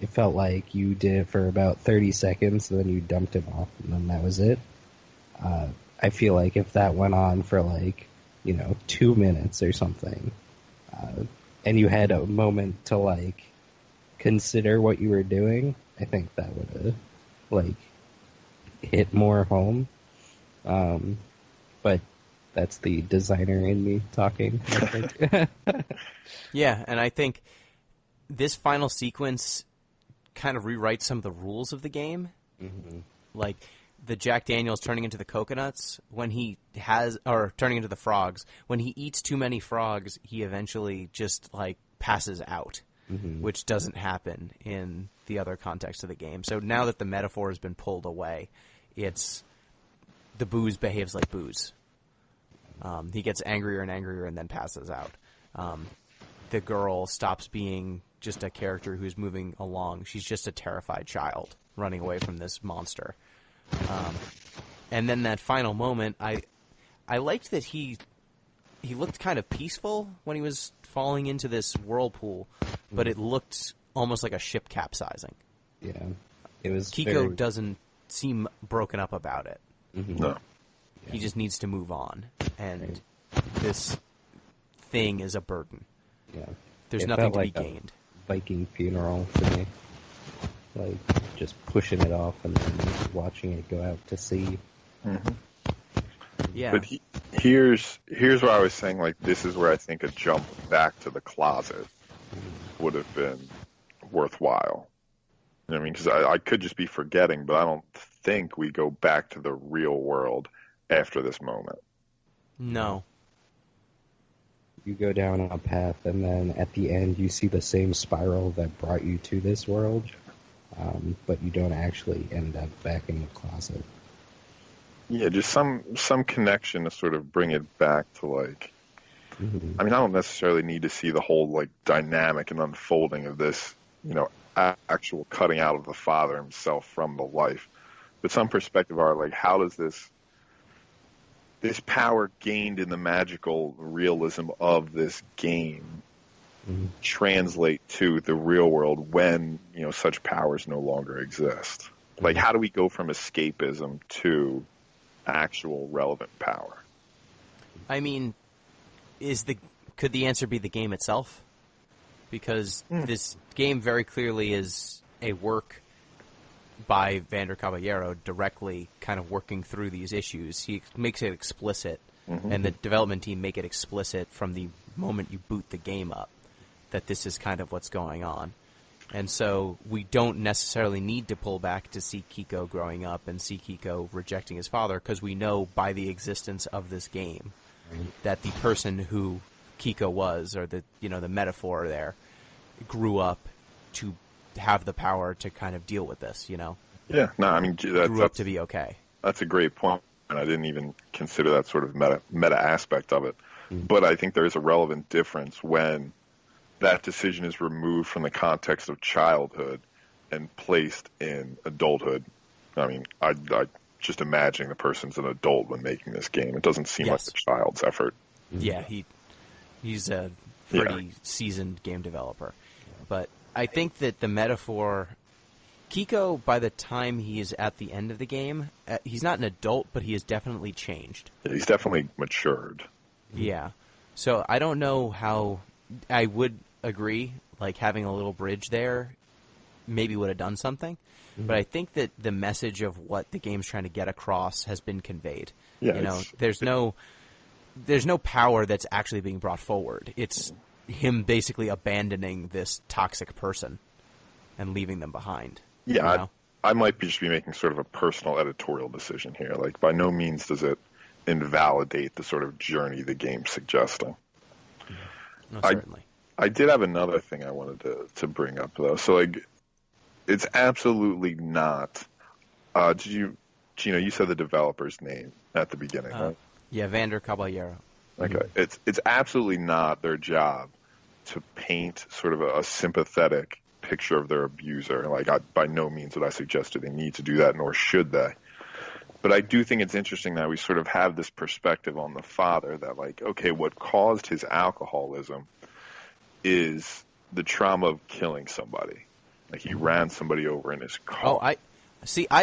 It felt like you did it for about 30 seconds, and then you dumped him off, and then that was it. I feel like if that went on for 2 minutes or something, and you had a moment to consider what you were doing, I think that would have hit more home. But that's the designer in me talking, I think. Yeah, and I think this final sequence kind of rewrites some of the rules of the game. Mm-hmm. Like the Jack Daniels turning into the coconuts or turning into the frogs. When he eats too many frogs, he eventually just passes out, which doesn't happen in the other context of the game. So now that the metaphor has been pulled away, it's the booze behaves like booze. He gets angrier and angrier and then passes out. The girl stops being just a character who's moving along. She's just a terrified child running away from this monster. And then that final moment, I liked that he looked kind of peaceful when he was falling into this whirlpool, but it looked almost like a ship capsizing. Yeah, it was. Kiko doesn't seem broken up about it. Mm-hmm. No. He just needs to move on, and this thing is a burden. Yeah, there's it nothing felt to be like gained. A Viking funeral to me, just pushing it off and then watching it go out to sea. Mm-hmm. Yeah, but here's where I was saying this is where I think a jump back to the closet would have been worthwhile. You know what I mean? Because I could just be forgetting, but I don't think we go back to the real world after this moment. No. You go down a path, and then at the end you see the same spiral that brought you to this world, but you don't actually end up back in the closet. Yeah, just some connection to sort of bring it back to I mean, I don't necessarily need to see the whole dynamic and unfolding of this, actual cutting out of the father himself from the life, but some perspective are how does this power gained in the magical realism of this game translate to the real world when such powers no longer exist? How do we go from escapism to actual relevant power? I mean, could the answer be the game itself? Because this game very clearly is a work by Vander Caballero directly kind of working through these issues. He makes it explicit, and the development team make it explicit from the moment you boot the game up that this is kind of what's going on. And so we don't necessarily need to pull back to see Kiko growing up and see Kiko rejecting his father, because we know by the existence of this game that the person who Kiko was, or the metaphor there, grew up to have the power to kind of deal with this, Yeah, no, I mean grew up to be okay. That's a great point. I didn't even consider that sort of meta aspect of it. But I think there is a relevant difference when that decision is removed from the context of childhood and placed in adulthood. I mean, I just imagining the person's an adult when making this game. It doesn't seem like a child's effort. Yeah, he's a pretty seasoned game developer. But I think that the metaphor, Kiko, by the time he is at the end of the game, he's not an adult, but he has definitely changed. Yeah, he's definitely matured. Yeah. So I don't know how... I would agree, like, having a little bridge there maybe would have done something. But I think that the message of what the game's trying to get across has been conveyed. Yeah, you know, there's no power that's actually being brought forward. It's him basically abandoning this toxic person and leaving them behind. Yeah, you know? I might just be making sort of a personal editorial decision here. Like, by no means does it invalidate the sort of journey the game's suggesting. No, certainly. I did have another thing I wanted to bring up, though. So, like, it's absolutely not. Gino, you said the developer's name at the beginning, right? Yeah, Vander Caballero. Okay. It's absolutely not their job to paint sort of a sympathetic picture of their abuser. Like, by no means would I suggest that they need to do that, nor should they. But I do think it's interesting that we sort of have this perspective on the father that, like, okay, what caused his alcoholism is the trauma of killing somebody. Like, he ran somebody over in his car. Oh, I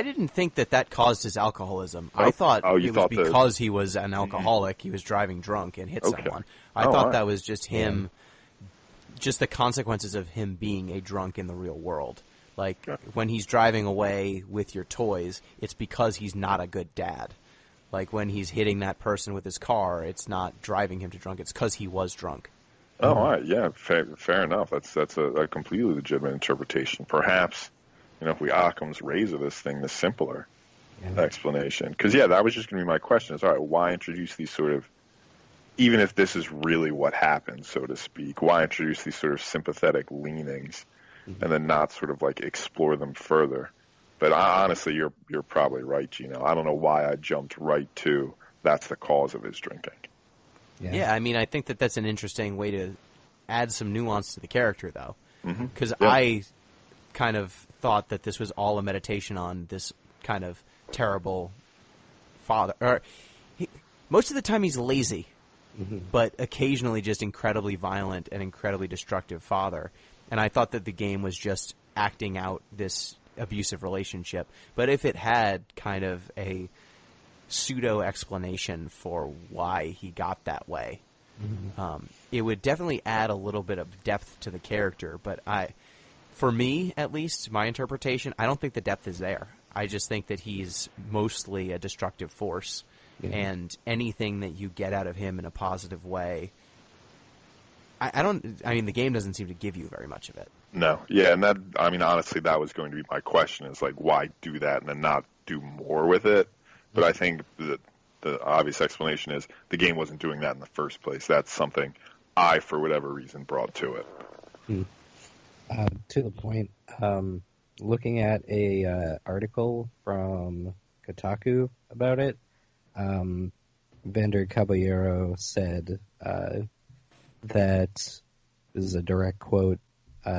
didn't think that caused his alcoholism. I thought it was because he was an alcoholic. He was driving drunk and hit someone. I thought that was just him, just the consequences of him being a drunk in the real world. Like, when he's driving away with your toys, it's because he's not a good dad. Like, when he's hitting that person with his car, it's not driving him to drunk. It's because he was drunk. Oh, all right. Yeah, fair enough. That's a completely legitimate interpretation. Perhaps, if we Occam's razor this thing, the simpler explanation. Because, that was just going to be my question. Is, all right, why introduce these sort of, even if this is really what happened, so to speak, why introduce these sort of sympathetic leanings and then not sort of, like, explore them further? But honestly, you're probably right, Gino. I don't know why I jumped right to that's the cause of his drinking. Yeah, I mean, I think that's an interesting way to add some nuance to the character, though. Because I kind of thought that this was all a meditation on this kind of terrible father. Most of the time he's lazy, but occasionally just incredibly violent and incredibly destructive father. And I thought that the game was just acting out this abusive relationship. But if it had kind of a pseudo explanation for why he got that way, it would definitely add a little bit of depth to the character. But for me, at least, my interpretation, I don't think the depth is there. I just think that he's mostly a destructive force, and anything that you get out of him in a positive way, I mean, the game doesn't seem to give you very much of it. No, and honestly, that was going to be my question, is like, why do that and then not do more with it? But I think the obvious explanation is the game wasn't doing that in the first place. That's something I, for whatever reason, brought to it. To the point, looking at a article from Kotaku about it, Vander Caballero said that, this is a direct quote,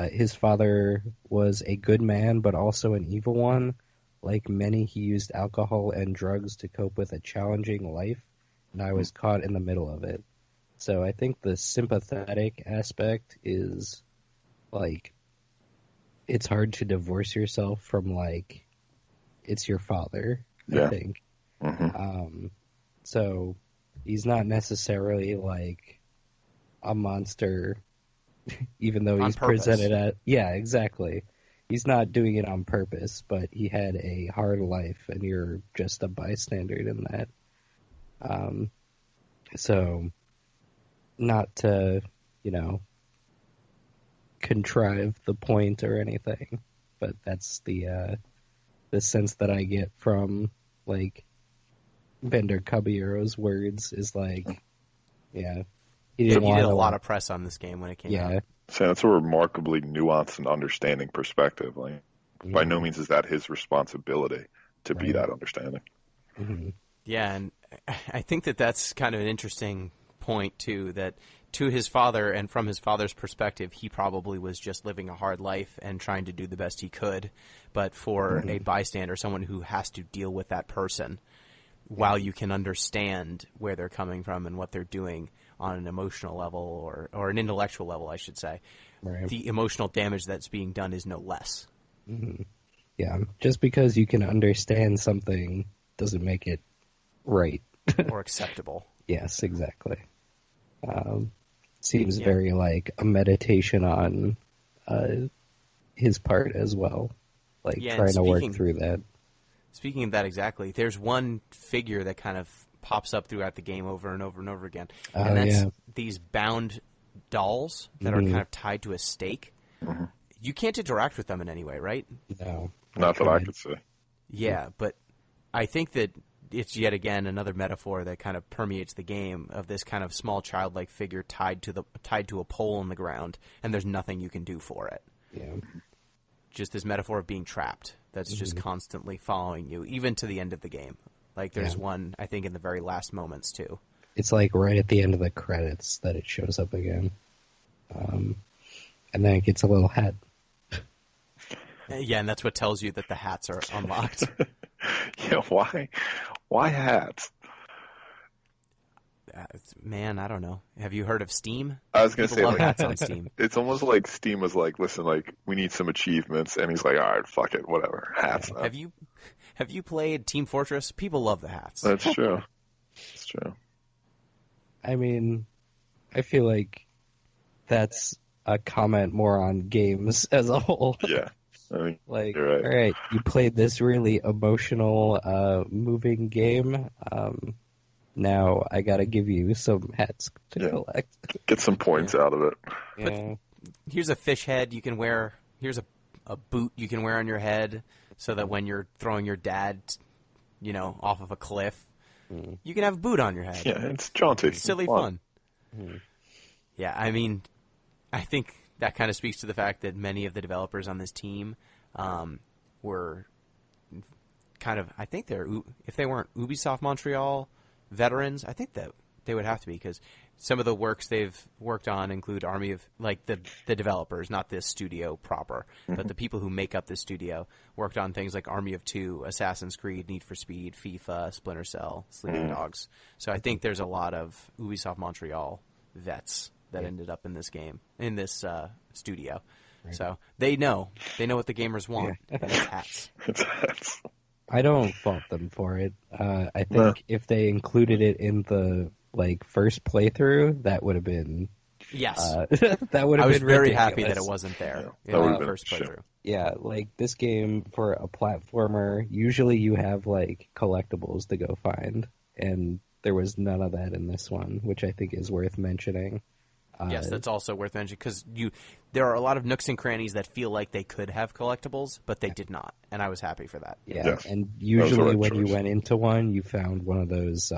his father was a good man but also an evil one. Like many, he used alcohol and drugs to cope with a challenging life, and I was caught in the middle of it. So I think the sympathetic aspect is, like, it's hard to divorce yourself from, like, it's your father, I think. So he's not necessarily, like, a monster, even though he's presented at... Yeah, exactly. He's not doing it on purpose, but he had a hard life, and you're just a bystander in that. So, not to, contrive the point or anything, but that's the sense that I get from, like, Vander Caballero's words is like, he did a lot of press on this game when it came out. So that's a remarkably nuanced and understanding perspective. Like, by no means is that his responsibility to be that understanding. Yeah, and I think that that's kind of an interesting point, too, that to his father and from his father's perspective, he probably was just living a hard life and trying to do the best he could. But for a bystander, someone who has to deal with that person, while you can understand where they're coming from and what they're doing on an emotional level or an intellectual level, I should say, Right. the emotional damage that's being done is no less. Mm-hmm. Yeah, just because you can understand something doesn't make it right. Or acceptable. Yes, exactly. Seems very like a meditation on his part as well, like trying to work through that. Speaking of that exactly, there's one figure that kind of pops up throughout the game over and over and over again, and that's these bound dolls that are kind of tied to a stake. Mm-hmm. You can't interact with them in any way, right? No. Not that I could see. Yeah, but I think that it's yet again another metaphor that kind of permeates the game of this kind of small childlike figure tied to a pole in the ground, and there's nothing you can do for it. Yeah. Just this metaphor of being trapped that's just constantly following you, even to the end of the game. Like there's one, I think, in the very last moments too. It's like right at the end of the credits that it shows up again, and then it gets a little hat. Yeah, and that's what tells you that the hats are unlocked. Yeah, why hats? Man, I don't know. Have you heard of Steam? I was gonna say, love like, hats on Steam. It's almost like Steam was like, listen, like, we need some achievements, and he's like, all right, fuck it, whatever, hats. Have you played Team Fortress? People love the hats. That's true. It's true. I mean, I feel like that's a comment more on games as a whole. Yeah. I mean, like, you're right. All right, you played this really emotional, moving game. Now I gotta give you some hats to collect. Get some points out of it. Yeah. Here's a fish head you can wear. Here's a boot you can wear on your head so that when you're throwing your dad, off of a cliff, you can have a boot on your head. Yeah, it's jaunty. It's silly fun. Yeah, I mean, I think that kind of speaks to the fact that many of the developers on this team were kind of, I think if they weren't Ubisoft Montreal veterans, I think that they would have to be, because some of the works they've worked on include Army of, like, the developers, not this studio proper, but the people who make up this studio worked on things like Army of Two, Assassin's Creed, Need for Speed, FIFA, Splinter Cell, Sleeping Dogs. So I think there's a lot of Ubisoft Montreal vets that ended up in this game, in this studio. Right. So they know what the gamers want, and it's hats. It's hats. I don't fault them for it. I think if they included it in the first playthrough, that would have been that would have been. I was very ridiculous. happy that it wasn't there in the first playthrough. Yeah, like this game for a platformer, usually you have collectibles to go find, and there was none of that in this one, which I think is worth mentioning. Yes, that's also worth mentioning, because there are a lot of nooks and crannies that feel like they could have collectibles, but they did not, and I was happy for that. Yeah, and usually when you went into one, you found one of those,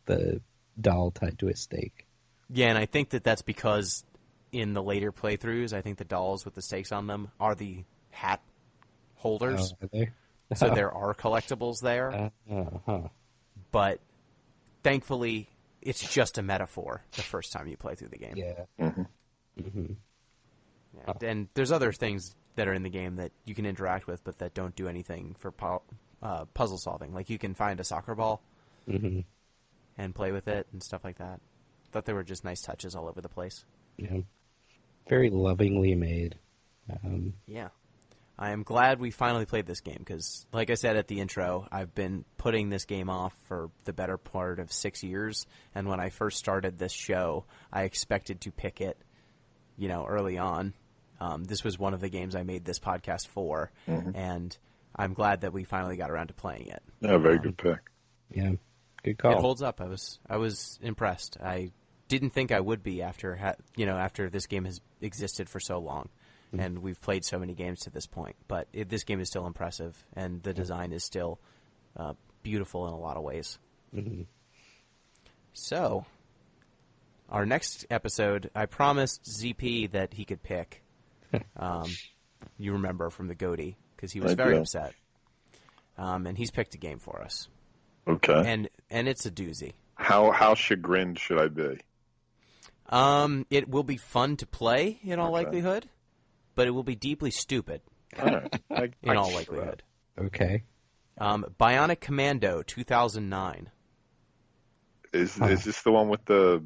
the doll tied to a stake. Yeah, and I think that's because in the later playthroughs, I think the dolls with the stakes on them are the hat holders. Oh, are they? So there are collectibles there. But thankfully, it's just a metaphor the first time you play through the game. Yeah. Yeah. And there's other things that are in the game that you can interact with, but that don't do anything for puzzle solving. Like, you can find a soccer ball and play with it and stuff like that. Thought they were just nice touches all over the place. Yeah. Very lovingly made. Yeah. I am glad we finally played this game, because, like I said at the intro, I've been putting this game off for the better part of 6 years, and when I first started this show, I expected to pick it, early on. This was one of the games I made this podcast for, and I'm glad that we finally got around to playing it. Yeah, very good pick. Yeah, good call. It holds up. I was impressed. I didn't think I would be after this game has existed for so long. And we've played so many games to this point. But this game is still impressive, and the design is still beautiful in a lot of ways. So, our next episode, I promised ZP that he could pick. You remember from the Goatee, because he was very upset. And he's picked a game for us. Okay. And it's a doozy. How chagrined should I be? It will be fun to play in all Okay. likelihood, but it will be deeply stupid All right. in all likelihood. Okay. Bionic Commando 2009. Is this the one with the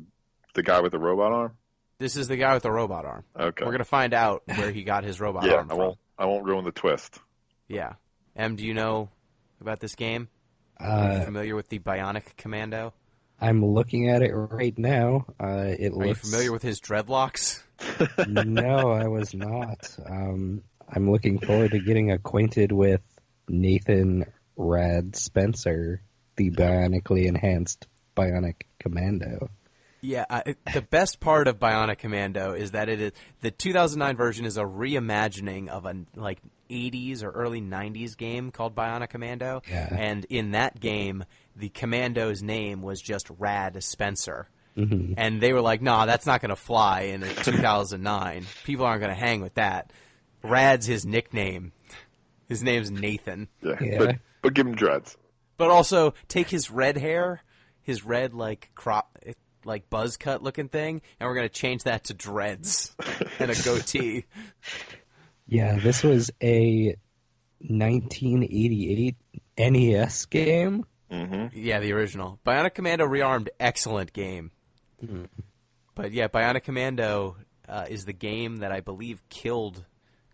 guy with the robot arm? This is the guy with the robot arm. Okay. We're gonna find out where he got his robot Yeah, arm from. I won't ruin the twist. Yeah. Em, do you know about this game? Are you familiar with the Bionic Commando? I'm looking at it right now. It Are looks. you familiar with his dreadlocks? No, I was not. I'm looking forward to getting acquainted with Nathan Rad Spencer, the bionically enhanced Bionic Commando. Yeah, the best part of Bionic Commando is that the 2009 version is a reimagining of a 80s or early 90s game called Bionic Commando. Yeah. And in that game, the commando's name was just Rad Spencer. Mm-hmm. And they were like, nah, that's not going to fly in 2009. People aren't going to hang with that. Rad's his nickname. His name's Nathan. Yeah. But give him dreads. But also, take his red hair, his red, crop, buzz cut looking thing, and we're going to change that to dreads and a goatee. Yeah, this was a 1988 NES game. Mm-hmm. Yeah, the original. Bionic Commando Rearmed, excellent game. Mm-hmm. But yeah, Bionic Commando is the game that I believe killed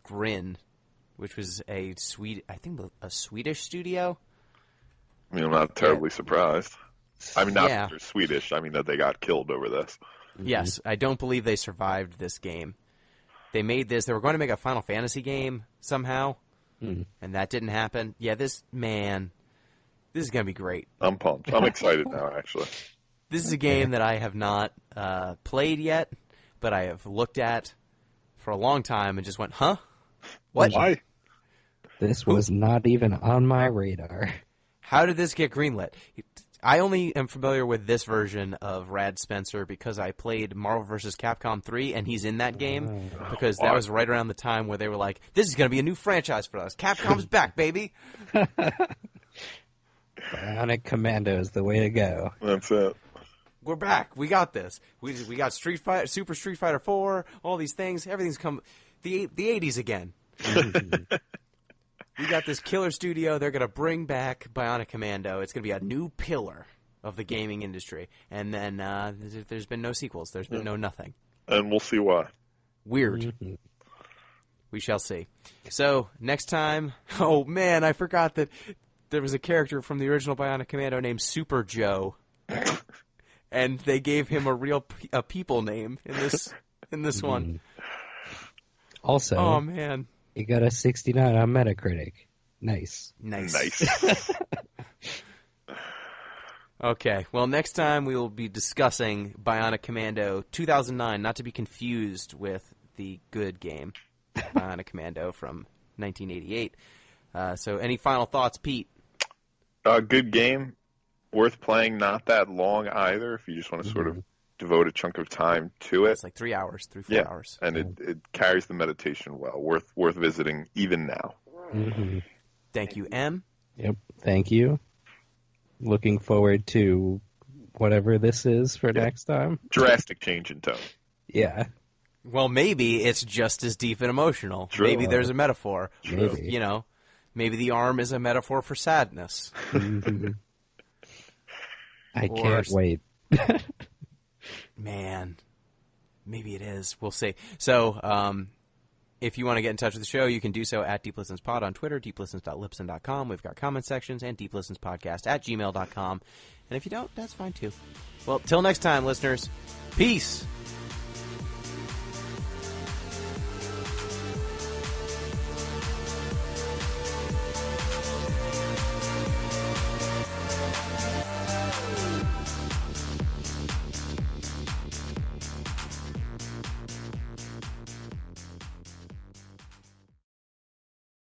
Grin, which was a Swedish studio. I mean, I'm not terribly surprised. I mean, not Yeah. that they're Swedish. I mean that they got killed over this. Yes, I don't believe they survived this game. They made this. They were going to make a Final Fantasy game somehow, and that didn't happen. Yeah, this is going to be great. I'm pumped. I'm excited now, actually. This is a game that I have not played yet, but I have looked at for a long time and just went, huh? What? Why? This was not even on my radar. How did this get greenlit? I only am familiar with this version of Rad Spencer because I played Marvel vs. Capcom 3, and he's in that game because that was right around the time where they were like, this is going to be a new franchise for us. Capcom's back, baby. Bionic Commando is the way to go. That's it. We're back. We got this. We got Street Fighter, Super Street Fighter 4, all these things. Everything's come the 80s again. We got this killer studio. They're going to bring back Bionic Commando. It's going to be a new pillar of the gaming industry. And then there's been no sequels. There's been no nothing. And we'll see why. Weird. Mm-hmm. We shall see. So, next time... Oh, man, I forgot that there was a character from the original Bionic Commando named Super Joe. And they gave him a people name in this one. Also... Oh, man. You got a 69 on Metacritic. Nice. Okay, well, next time we will be discussing Bionic Commando 2009, not to be confused with the good game, Bionic Commando from 1988. So any final thoughts, Pete? Good game. Worth playing, not that long either, if you just want to sort of devote a chunk of time to it. It's like 3 hours, 4 hours. And it carries the meditation well. Worth visiting even now. Mm-hmm. Thank you, M. Yep, thank you. Looking forward to whatever this is for next time. Drastic change in tone. Yeah. Well, maybe it's just as deep and emotional. True. Maybe there's a metaphor. Maybe. You know, maybe the arm is a metaphor for sadness. Mm-hmm. I can't wait. Man, maybe it is. We'll see. So, if you want to get in touch with the show, you can do so at DeepListensPod on Twitter, deeplistens.libsyn.com. We've got comment sections, and deeplistenspodcast at gmail.com. And if you don't, that's fine too. Well, till next time, listeners, peace.